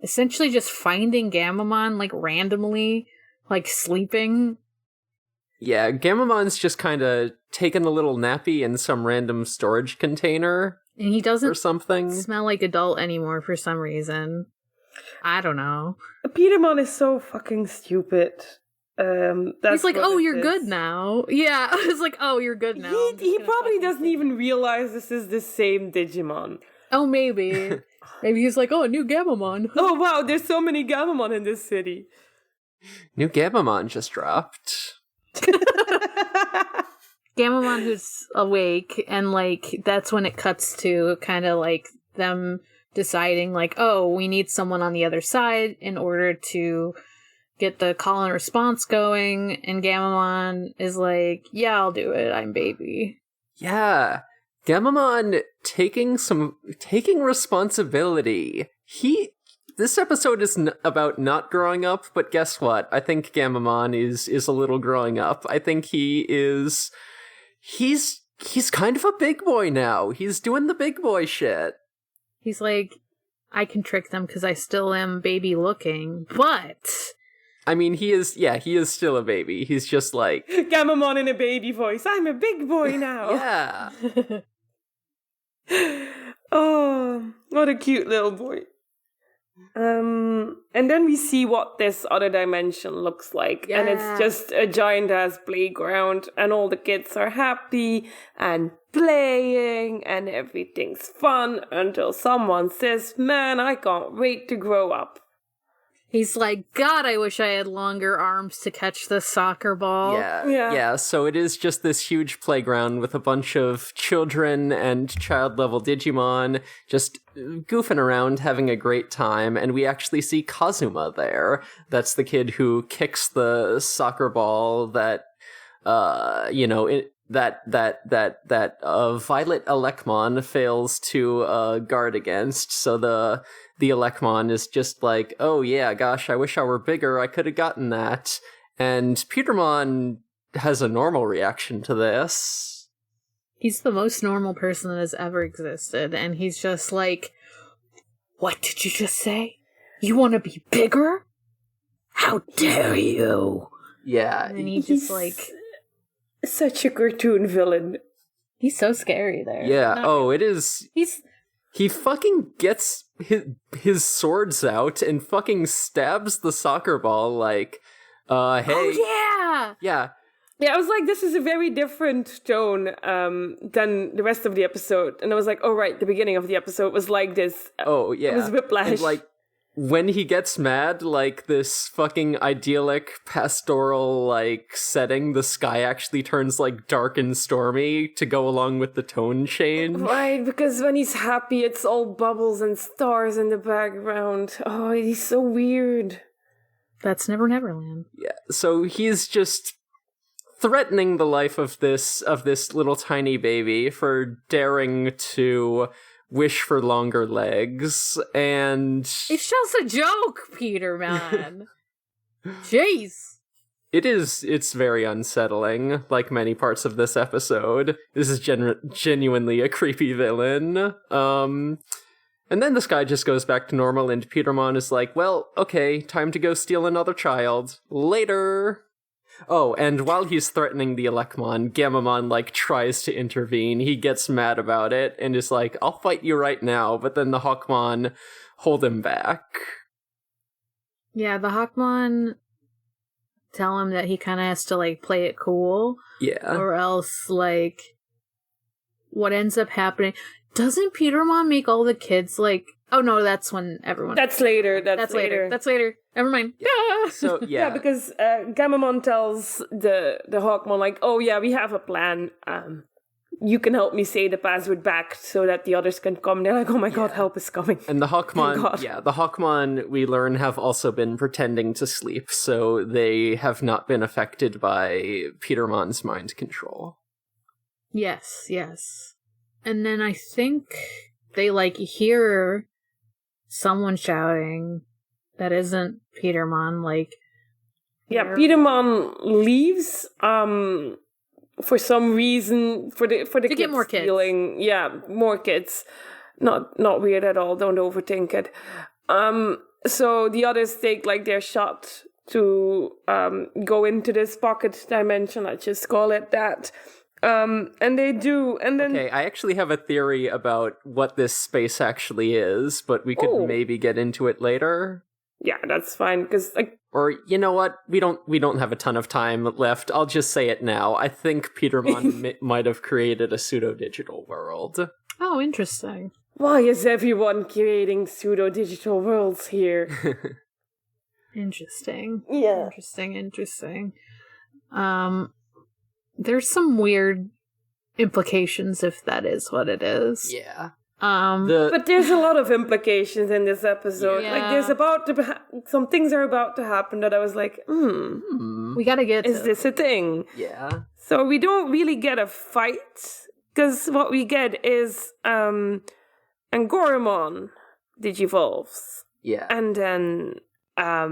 essentially just finding Gammamon, like, randomly, like, sleeping. Yeah, Gammamon's just kind of taking a little nappy in some random storage container. And he doesn't or something. Smell like adult anymore for some reason. I don't know. Petermon is so fucking stupid. He's like, oh, you're good now. Yeah, I was like, oh, you're good now. He probably doesn't even realize this is the same Digimon. Oh, maybe. Maybe he's like, oh, a new Gammamon. Oh, wow, there's so many Gammamon in this city. New Gammamon just dropped. Gammamon who's awake, and like that's when it cuts to kind of like them deciding like, oh, we need someone on the other side in order to get the call and response going, and Gammamon is like, yeah, I'll do it, I'm baby. Yeah. Gammamon taking responsibility. This episode is about not growing up, but guess what? I think Gammamon is a little growing up. I think he's kind of a big boy now. He's doing the big boy shit. He's like, I can trick them because I still am baby looking, but... I mean, he is still a baby. He's just like... Gammamon in a baby voice. I'm a big boy now. Yeah. Oh, what a cute little boy. And then we see what this other dimension looks like. Yeah. And it's just a giant-ass playground, and all the kids are happy and playing, and everything's fun until someone says, man, I can't wait to grow up. He's like, God, I wish I had longer arms to catch this soccer ball. Yeah, so it is just this huge playground with a bunch of children and child-level Digimon just goofing around, having a great time, and we actually see Kazuma there. That's the kid who kicks the soccer ball that, that Violet Elecmon fails to guard against, so the Elecmon is just like, oh yeah, gosh, I wish I were bigger, I could have gotten that. And Petermon has a normal reaction to this. He's the most normal person that has ever existed, and he's just like, what did you just say? You want to be bigger? How dare you? Yeah. And he's just like... Such a cartoon villain. He's so scary there. Yeah, it is... He fucking gets his swords out and fucking stabs the soccer ball like, hey. Oh, yeah! Yeah. Yeah, I was like, this is a very different tone than the rest of the episode. And I was like, oh, right, the beginning of the episode was like this. Oh, yeah. It was whiplash. And, like, when he gets mad, like, this fucking idyllic pastoral, like, setting, the sky actually turns, like, dark and stormy to go along with the tone change. Right, because when he's happy, it's all bubbles and stars in the background. Oh, he's so weird. That's Never Neverland. Yeah, so he's just threatening the life of this little tiny baby for daring to wish for longer legs, and... It's just a joke, Peter, man. Jeez. It's very unsettling, like many parts of this episode. This is genuinely a creepy villain. And then this guy just goes back to normal, and Petermon is like, well, okay, time to go steal another child. Later! Oh, and while he's threatening the Elecmon, Gammamon, like, tries to intervene. He gets mad about it and is like, I'll fight you right now, but then the Hawkmon hold him back. Yeah, the Hawkmon tell him that he kind of has to, like, play it cool. Yeah. Or else, like, what ends up happening... Doesn't Petermon make all the kids, like... Oh, no, that's when everyone... That's later. That's later. That's later. Never mind. Yeah. So, yeah. Yeah, because Gammamon tells the Hawkmon, like, oh, yeah, we have a plan. You can help me say the password back so that the others can come. They're like, oh my god, help is coming. And the Hawkmon, the Hawkmon, we learn, have also been pretending to sleep, so they have not been affected by Petermon's mind control. Yes. And then I think they, like, hear someone shouting that isn't Petermon, like... Yeah, Petermon leaves, for some reason, for the to kids get more kids. Stealing. Yeah, more kids. Not weird at all, don't overthink it. So the others take, like, their shot to go into this pocket dimension, let's just call it that. And they do, and then... Okay, I actually have a theory about what this space actually is, but we could maybe get into it later. Yeah, that's fine, because, like... Or, you know what? We don't have a ton of time left. I'll just say it now. I think Petermon might have created a pseudo-digital world. Oh, interesting. Why is everyone creating pseudo-digital worlds here? Interesting. Yeah. Interesting. There's some weird implications if that is what it is. Yeah. But there's a lot of implications in this episode. Yeah. Like, there's about to some things are about to happen that I was like, we gotta get is this a thing? Yeah. So we don't really get a fight, because what we get is Gammamon digivolves. Yeah. And then I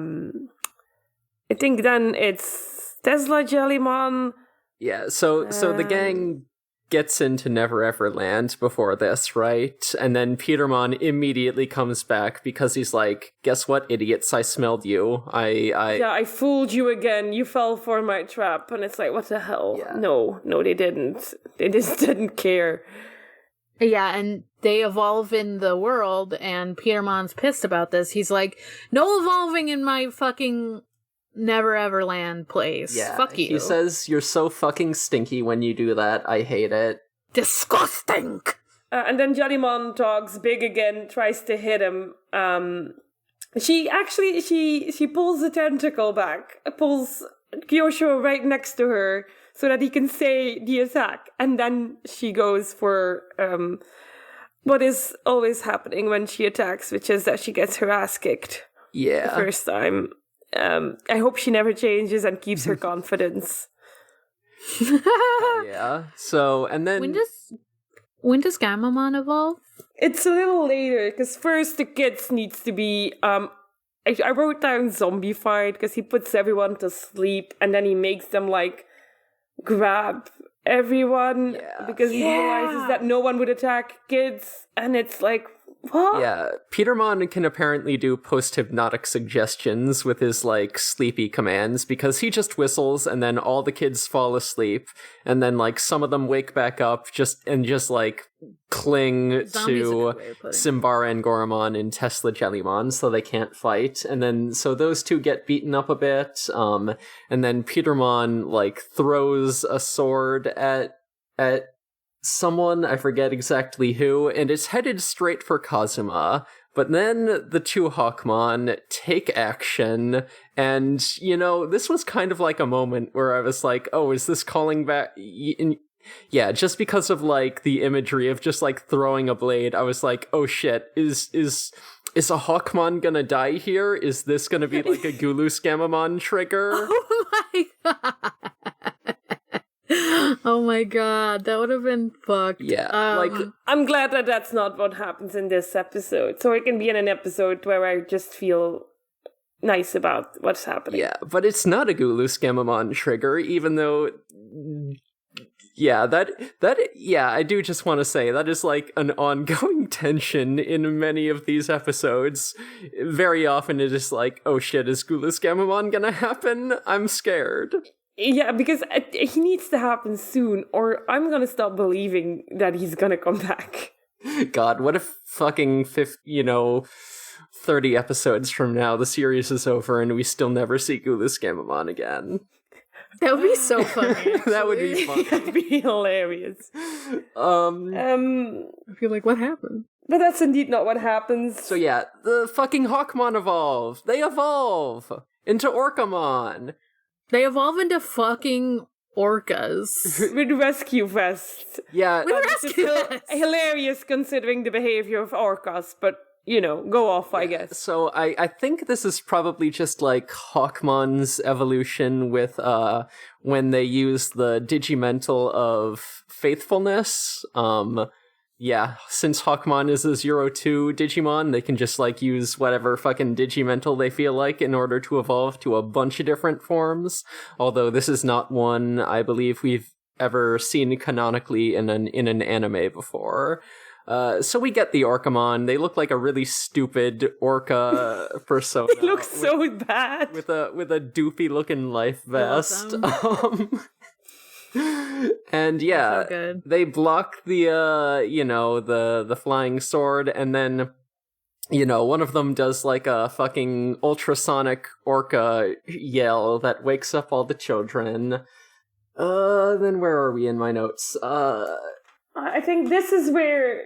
think then it's Tesla Jellymon. Yeah, so the gang gets into Never Ever Land before this, right? And then Petermon immediately comes back because he's like, guess what, idiots, I smelled you. I fooled you again. You fell for my trap. And it's like, what the hell? Yeah. No, they didn't. They just didn't care. Yeah, and they evolve in the world, and Petermon's pissed about this. He's like, no evolving in my fucking Never Ever Land place. Yeah, fuck you. He says, you're so fucking stinky when you do that. I hate it. Disgusting! And then Jellymon talks big again, tries to hit him. She pulls the tentacle back, pulls Kiyoshiro right next to her so that he can say the attack. And then she goes for what is always happening when she attacks, which is that she gets her ass kicked. Yeah. The first time. I hope she never changes and keeps her confidence. Yeah. So, and then... When does Gammamon evolve? It's a little later, because first the kids needs to be... I wrote down zombified, because he puts everyone to sleep, and then he makes them, like, grab everyone, because he realizes that no one would attack kids, and it's like, what? Yeah, Petermon can apparently do post-hypnotic suggestions with his, like, sleepy commands, because he just whistles, and then all the kids fall asleep, and then, like, some of them wake back up, just, like, cling to Simbara and Gammamon and Tesla Jellymon, so they can't fight, and then, so those two get beaten up a bit, and then Petermon, like, throws a sword at someone, I forget exactly who, and it's headed straight for Kazuma, but then the two Hawkmon take action, and, you know, this was kind of like a moment where I was like, oh, is this calling back... Yeah, just because of, like, the imagery of just, like, throwing a blade, I was like, oh shit, is a Hawkmon gonna die here? Is this gonna be, like, a Gulus Gammamon trigger? Oh my god! Oh my god, that would have been fucked. Yeah, like... I'm glad that that's not what happens in this episode, so it can be in an episode where I just feel nice about what's happening. Yeah, but it's not a Gulus Gammamon trigger, even though... Yeah, I do just want to say, that is like an ongoing tension in many of these episodes. Very often it is like, oh shit, is Gulus Gammamon gonna happen? I'm scared. Yeah, because he needs to happen soon, or I'm gonna stop believing that he's gonna come back. God, what if fucking 30 episodes from now the series is over and we still never see Gulus Gammamon again? That would be so funny. That would be fun. That'd be hilarious. I feel like, what happened? But that's indeed not what happens. So yeah, the fucking Hawkmon evolve. They evolve into Orcamon. They evolve into fucking orcas. With rescue vests. Yeah. With rescue vests. Hilarious considering the behavior of orcas, but, you know, go off, I guess. So I think this is probably just like Hawkmon's evolution with when they use the Digimental of Faithfulness. Yeah, since Hawkmon is a 0-2 Digimon, they can just, like, use whatever fucking Digimental they feel like in order to evolve to a bunch of different forms. Although this is not one I believe we've ever seen canonically in an anime before. So we get the Orcamon. They look like a really stupid orca persona. They look so bad. With a doopy looking life vest. And yeah, So good. they block the the flying sword, and then one of them does like a fucking ultrasonic orca yell that wakes up all the children. Then where are we in my notes? I think this is where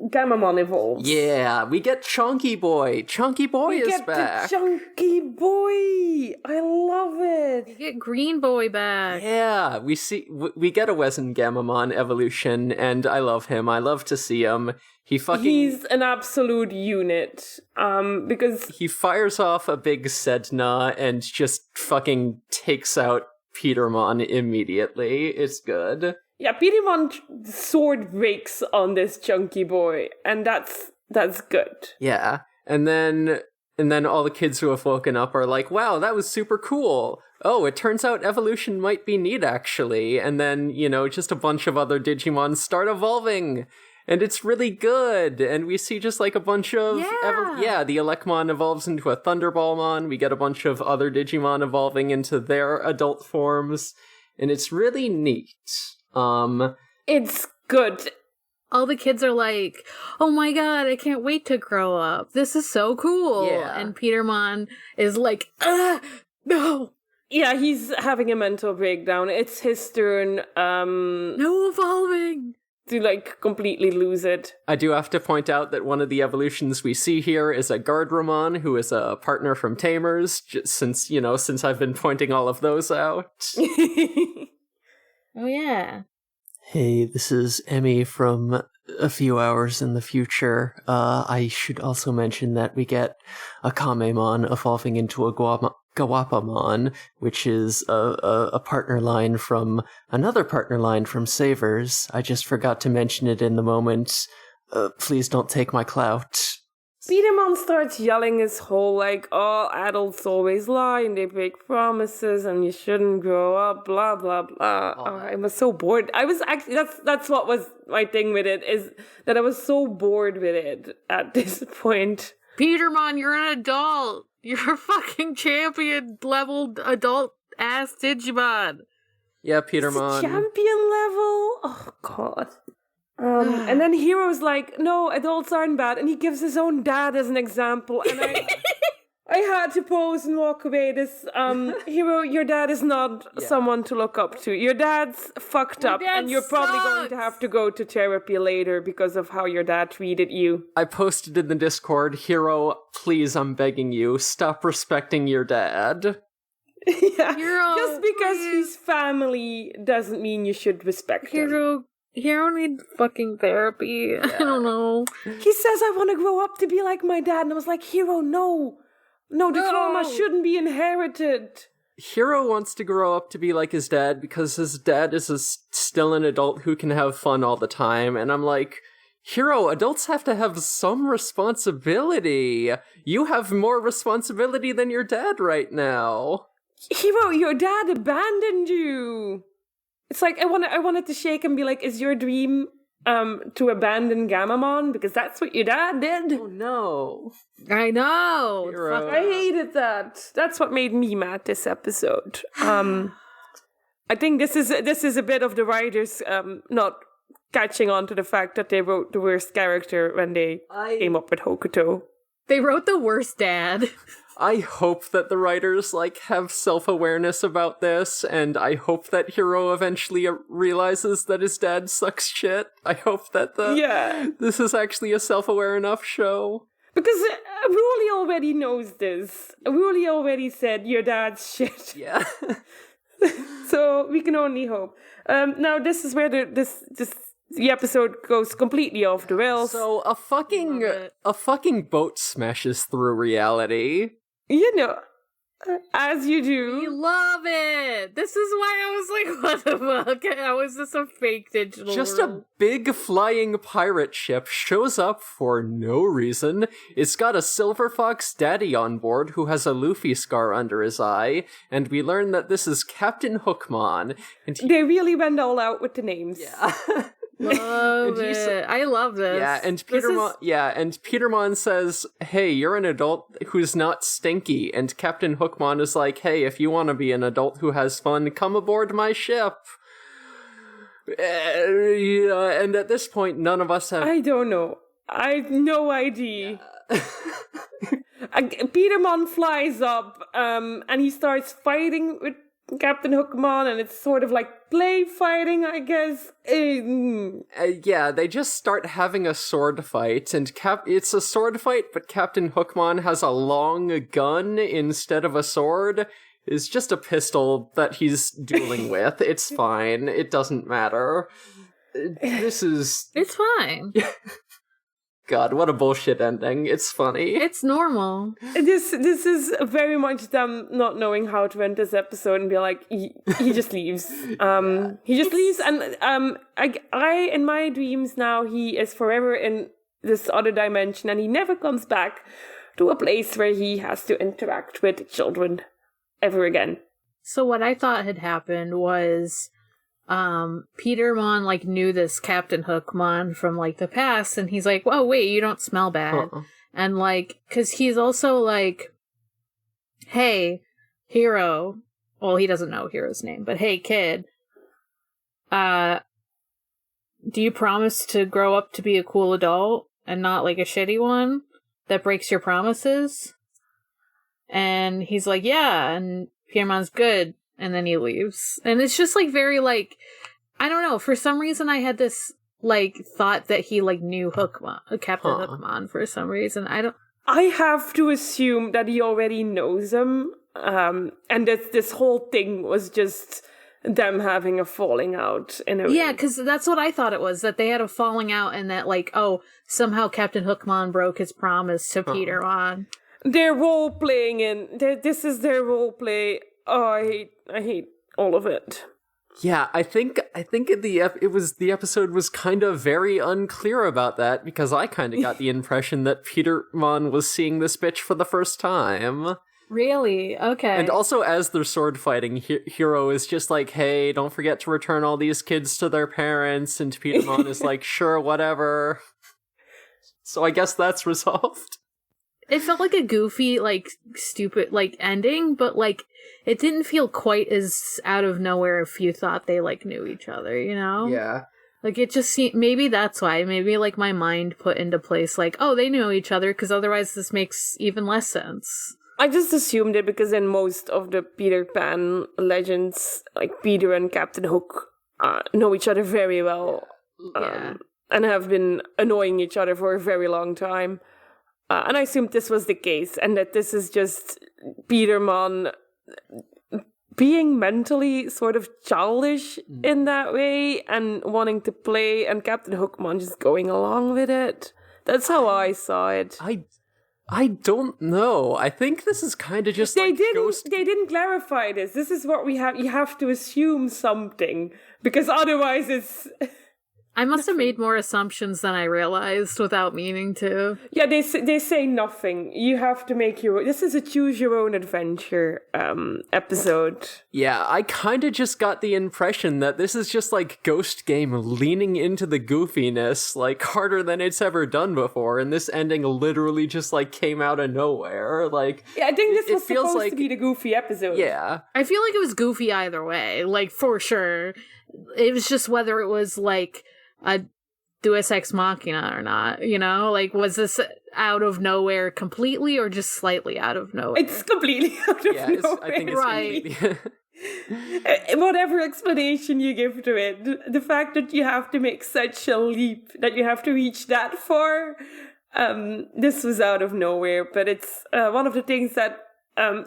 Gammamon evolves. Yeah, we get Chunky Boy. Chunky Boy is back. The Chunky Boy. I love it. You get Green Boy back. Yeah, we get a Wezen Gammamon evolution, and I love him. I love to see him. He's an absolute unit. Because he fires off a big Sedna and just fucking takes out Petermon immediately. It's good. Yeah, Pitymon's sword breaks on this Chunky Boy, and that's good. Yeah, and then all the kids who have woken up are like, wow, that was super cool. Oh, it turns out evolution might be neat, actually. And then, just a bunch of other Digimon start evolving. And it's really good. And we see just like a bunch of... the Elecmon evolves into a Thunderballmon. We get a bunch of other Digimon evolving into their adult forms. And it's really neat. It's good. All the kids are like, oh my god, I can't wait to grow up. This is so cool. Yeah. And Petermon is like, no. Yeah, he's having a mental breakdown. It's his turn. No evolving. To completely lose it. I do have to point out that one of the evolutions we see here is a Gardramon, who is a partner from Tamers, since I've been pointing all of those out. Oh yeah. Hey, this is Emmy from a few hours in the future. I should also mention that we get a Kamemon evolving into a Gawapamon, which is a partner line from another partner line from Savers. I just forgot to mention it in the moment. Please don't take my clout. Petermon starts yelling his whole oh, adults always lie and they break promises and you shouldn't grow up, blah blah blah. Oh, I was so bored. I was actually that's what was my thing with it, is that I was so bored with it at this point. Petermon, you're an adult. You're a fucking champion level adult ass Digimon. Yeah, Petermon. Champion level? Oh god. And then Hero's like, no, adults aren't bad, and he gives his own dad as an example, and I had to pause and walk away. This Hero, your dad is not someone to look up to. Your dad's fucked up, and you're probably going to have to go to therapy later because of how your dad treated you. I posted in the Discord, Hero, please, I'm begging you, stop respecting your dad. Yeah, Hero, just because he's family doesn't mean you should respect him. Hero need fucking therapy. Yeah. I don't know. He says, I want to grow up to be like my dad. And I was like, Hero, no. No, the trauma shouldn't be inherited. Hero wants to grow up to be like his dad because his dad is still an adult who can have fun all the time. And I'm like, Hero, adults have to have some responsibility. You have more responsibility than your dad right now. Hero, your dad abandoned you. It's like I wanted to shake and be like, is your dream to abandon Gammamon? Because that's what your dad did. Oh no. I know. Hero. I hated that. That's what made me mad this episode. I think this is a bit of the writers not catching on to the fact that they wrote the worst character when they came up with Hokuto. They wrote the worst dad. I hope that the writers have self-awareness about this, and I hope that Hero eventually realizes that his dad sucks shit. I hope that this is actually a self-aware enough show. Because Ruli already knows this. Ruli already said your dad's shit. Yeah. So we can only hope. Now this is where the episode goes completely off the rails. So a fucking boat smashes through reality. You know, as you do. We love it. This is why I was like, what the fuck? How is this a fake digital Just world? A big flying pirate ship shows up for no reason. It's got a Silver Fox daddy on board who has a Luffy scar under his eye, and we learn that this is Captain Hookmon. And they really went all out with the names. Yeah. Love it. I love this. Yeah, and Petermon says, "Hey, you're an adult who's not stinky." And Captain Hookmon is like, "Hey, if you want to be an adult who has fun, come aboard my ship." And at this point, none of us have... I don't know. I've no idea. Petermon flies up, and he starts fighting with Captain Hookmon, and it's sort of like play fighting, I guess. Yeah, they just start having a sword fight, and it's a sword fight, but Captain Hookmon has a long gun instead of a sword. It's just a pistol that he's dueling with. It's fine. It doesn't matter. It's fine. God, what a bullshit ending. It's funny. It's normal. This is very much them not knowing how to end this episode and be like, he just leaves. He just leaves, and I in my dreams now, he is forever in this other dimension, and he never comes back to a place where he has to interact with children ever again. So what I thought had happened was Petermon like knew this Captain Hookmon from like the past, and he's like, "Whoa, wait, you don't smell bad." And like, cause he's also like, "Hey, Hero," well, he doesn't know Hero's name, but "Hey, kid, do you promise to grow up to be a cool adult and not like a shitty one that breaks your promises?" And he's like, "Yeah," and Petermon's good. And then he leaves. And it's just, like, very, like... I don't know. For some reason, I had this, like, thought that he, like, knew Captain Hookmon for some reason. I have to assume that he already knows him. And that this whole thing was just them having a falling out. Yeah, because that's what I thought it was. That they had a falling out and that, like, oh, somehow Captain Hookmon broke his promise to Petermon. They're role-playing this is their role-play. Oh, I hate all of it. Yeah, I think the episode was kind of very unclear about that, because I kind of got the impression that Petermon was seeing this bitch for the first time. Really? Okay. And also, as they're sword fighting, Hero is just like, "Hey, don't forget to return all these kids to their parents," and Petermon is like, "Sure, whatever." So I guess that's resolved. It felt like a goofy, like, stupid, like, ending, but, like, it didn't feel quite as out of nowhere if you thought they, like, knew each other, you know? Yeah. Like, it just seemed, maybe that's why, maybe, like, my mind put into place, like, oh, they know each other, because otherwise this makes even less sense. I just assumed it because in most of the Peter Pan legends, like, Peter and Captain Hook know each other very well. And have been annoying each other for a very long time. And I assumed this was the case, and that this is just Petermon being mentally sort of childish in that way, and wanting to play, and Captain Hookmon just going along with it. That's how I saw it. I don't know. I think this is kind of just They didn't clarify this. This is what we have. You have to assume something, because otherwise it's... I must have made more assumptions than I realized without meaning to. Yeah, they say nothing. You have to make your... This is a choose-your-own-adventure episode. Yeah, I kind of just got the impression that this is just like Ghost Game leaning into the goofiness, like, harder than it's ever done before, and this ending literally just, like, came out of nowhere. Like, yeah, I think this was feels supposed like, to be the goofy episode. Yeah. I feel like it was goofy either way, like, for sure. It was just whether it was, like... a Deus Ex Machina or not, you know? Like, was this out of nowhere completely or just slightly out of nowhere? It's completely out of nowhere. I think it's right. Whatever explanation you give to it, the fact that you have to make such a leap, that you have to reach that far, this was out of nowhere. But it's one of the things that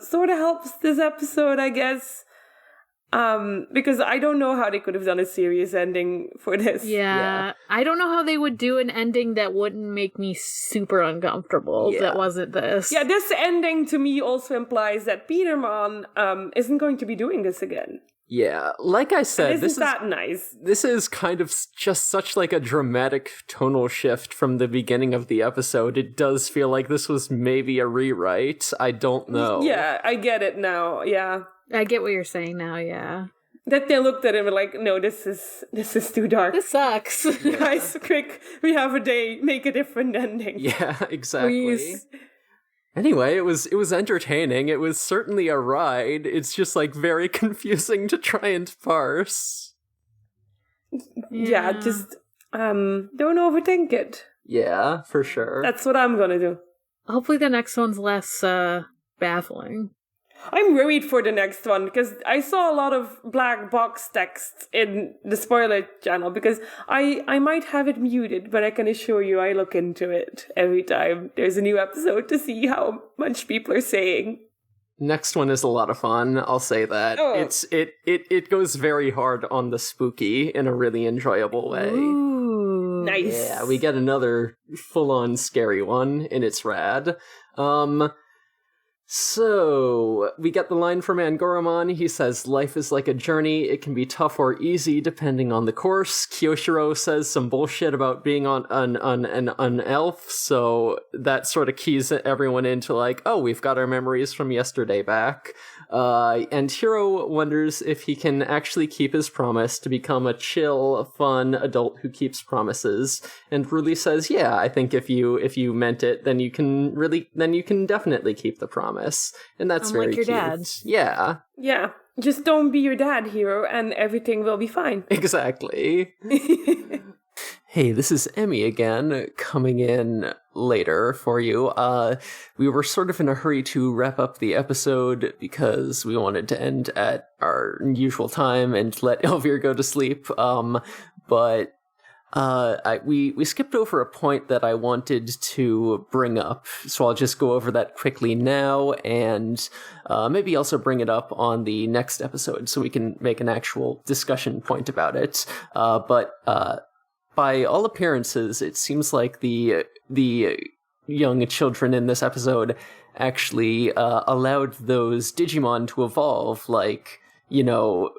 sort of helps this episode, I guess. Because I don't know how they could have done a serious ending for this. Yeah. I don't know how they would do an ending that wouldn't make me super uncomfortable that wasn't this. Yeah, this ending to me also implies that Petermon isn't going to be doing this again. Yeah, like I said, this is that nice. This is kind of just such like a dramatic tonal shift from the beginning of the episode. It does feel like this was maybe a rewrite. I don't know. Yeah, I get it now. Yeah. I get what you're saying now, yeah. That they looked at him and like, no, this is too dark. This sucks. Guys, quick, we have a day, make a different ending. Yeah, exactly. Please. Anyway, it was entertaining. It was certainly a ride. It's just like very confusing to try and parse. Yeah, just don't overthink it. Yeah, for sure. That's what I'm gonna do. Hopefully the next one's less baffling. I'm worried for the next one because I saw a lot of black box text in the spoiler channel because I might have it muted, but I can assure you I look into it every time there's a new episode to see how much people are saying. Next one is a lot of fun, I'll say that. Oh. It goes very hard on the spooky in a really enjoyable way. Ooh. Nice. Yeah, we get another full-on scary one, and it's rad. So, we get the line from Gammamon. He says, life is like a journey. It can be tough or easy depending on the course. Kiyoshiro says some bullshit about being on an elf, so that sort of keys everyone into like, oh, we've got our memories from yesterday back. And Hiro wonders if he can actually keep his promise to become a chill, fun adult who keeps promises. And Ruli says, yeah, I think if you meant it, then you can definitely keep the promise. And that's Unlike very your cute. dad. Yeah. Yeah, just don't be your dad, Hero, and everything will be fine. Exactly. Hey, this is Emmy again, coming in later for you. We were sort of in a hurry to wrap up the episode because we wanted to end at our usual time and let Elvir go to sleep. But we skipped over a point that I wanted to bring up, so I'll just go over that quickly now, and maybe also bring it up on the next episode so we can make an actual discussion point about it. But by all appearances, it seems like the young children in this episode actually allowed those Digimon to evolve, like, you know,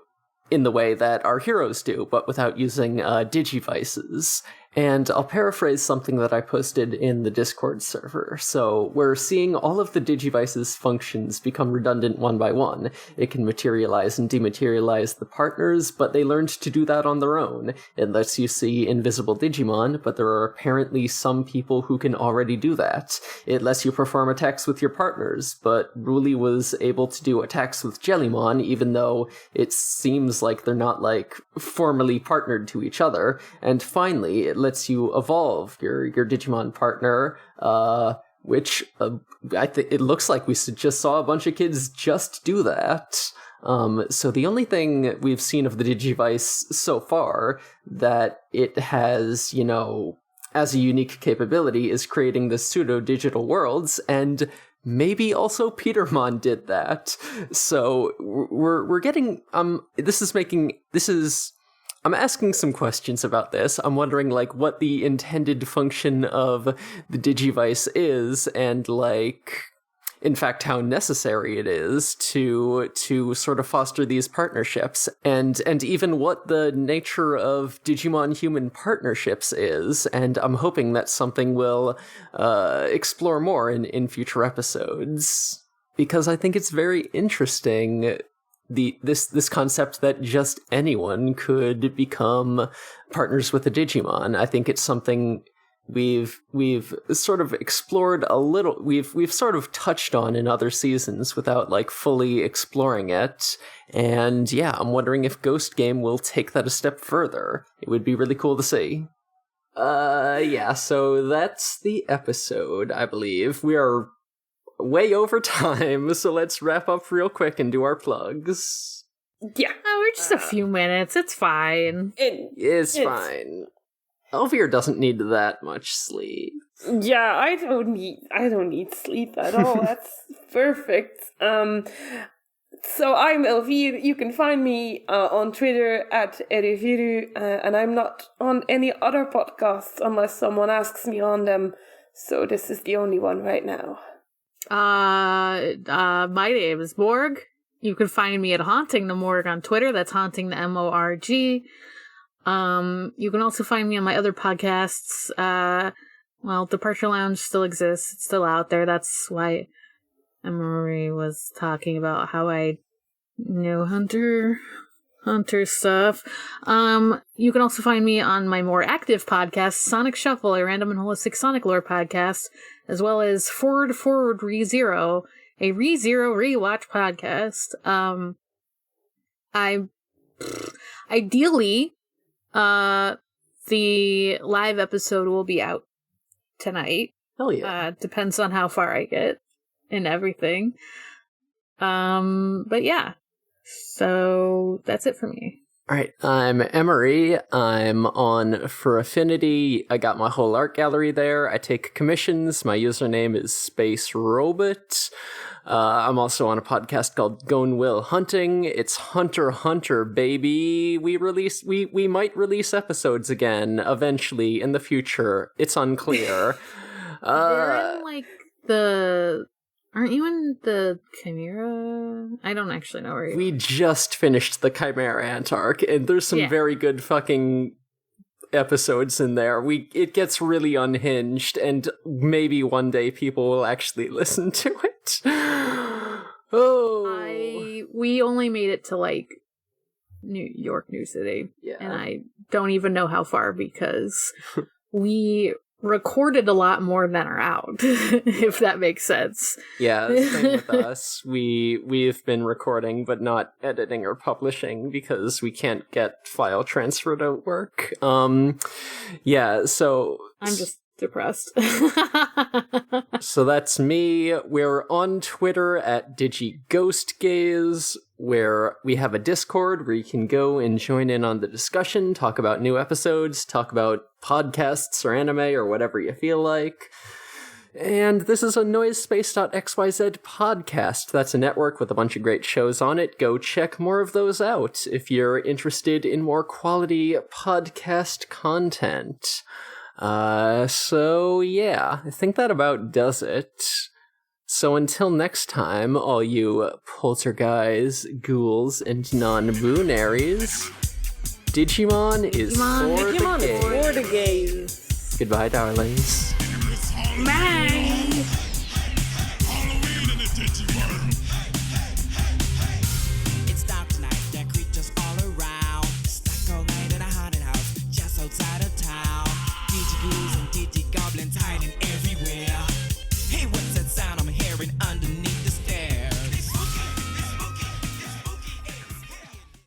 in the way that our heroes do, but without using digivices. And I'll paraphrase something that I posted in the Discord server. So we're seeing all of the digivices functions become redundant one by one. It can materialize and dematerialize the partners, but they learned to do that on their own. It lets you see invisible Digimon, but there are apparently some people who can already do that. It lets you perform attacks with your partners, but Ruli was able to do attacks with Jellymon, even though it seems like they're not, like, formally partnered to each other. And finally, it lets you evolve your Digimon partner, which I think it looks like we just saw a bunch of kids just do that. So the only thing we've seen of the Digivice so far that it has, you know, as a unique capability is creating the pseudo-digital worlds, and maybe also Petermon did that. So we're getting, I'm asking some questions about this. I'm wondering, like, what the intended function of the Digivice is, and, like, in fact, how necessary it is to sort of foster these partnerships, and even what the nature of Digimon-human partnerships is. And I'm hoping that's something we'll explore more in future episodes, because I think it's very interesting. This concept that just anyone could become partners with a Digimon. I think it's something we've sort of explored a little. We've sort of touched on in other seasons without, like, fully exploring it. And yeah, I'm wondering if Ghost Game will take that a step further. It would be really cool to see. Yeah, so that's the episode, I believe. We are way over time, so let's wrap up real quick and do our plugs. Yeah. Oh, we're just a few minutes. It's fine. It's fine. Elvir doesn't need that much sleep. Yeah, I don't need sleep at all. That's perfect. So I'm Elvir. You can find me on Twitter at Eriviru, and I'm not on any other podcasts unless someone asks me on them. So this is the only one right now. My name is Morg. You can find me at Haunting the Morg on Twitter. That's Haunting the MORG. You can also find me on my other podcasts. Departure Lounge still exists. It's still out there. That's why Emery was talking about how I know Hunter. Hunter stuff. You can also find me on my more active podcast, Sonic Shuffle, a random and holistic Sonic lore podcast, as well as Forward ReZero, a ReZero rewatch podcast. Ideally, the live episode will be out tonight. Hell yeah. Depends on how far I get and everything. But yeah. So that's it for me. All right, I'm Emery. I'm on For Affinity. I got my whole art gallery there. I take commissions. My username is Space Robot. I'm also on a podcast called Gone Will Hunting. It's Hunter Hunter, baby. We might release episodes again eventually in the future. It's unclear. They're in aren't you in the Chimera? I don't actually know where you are. We just finished the Chimera Ant arc, and there's some very good fucking episodes in there. It gets really unhinged, and maybe one day people will actually listen to it. We only made it to New York, New City, and I don't even know how far because we recorded a lot more than are out, if that makes sense. Yeah, same with us. We've been recording but not editing or publishing because we can't get file transfer to work. So I'm just depressed. So that's me. We're on Twitter at DigiGhostGaze, where we have a Discord where you can go and join in on the discussion, talk about new episodes, talk about podcasts or anime or whatever you feel like. And this is a Noisespace.xyz podcast. That's a network with a bunch of great shows on it. Go check more of those out if you're interested in more quality podcast content. So yeah, I think that about does it. So until next time, all you poltergeists, ghouls, and non-boonaries, Digimon is for the gays. Goodbye, darlings. Bye!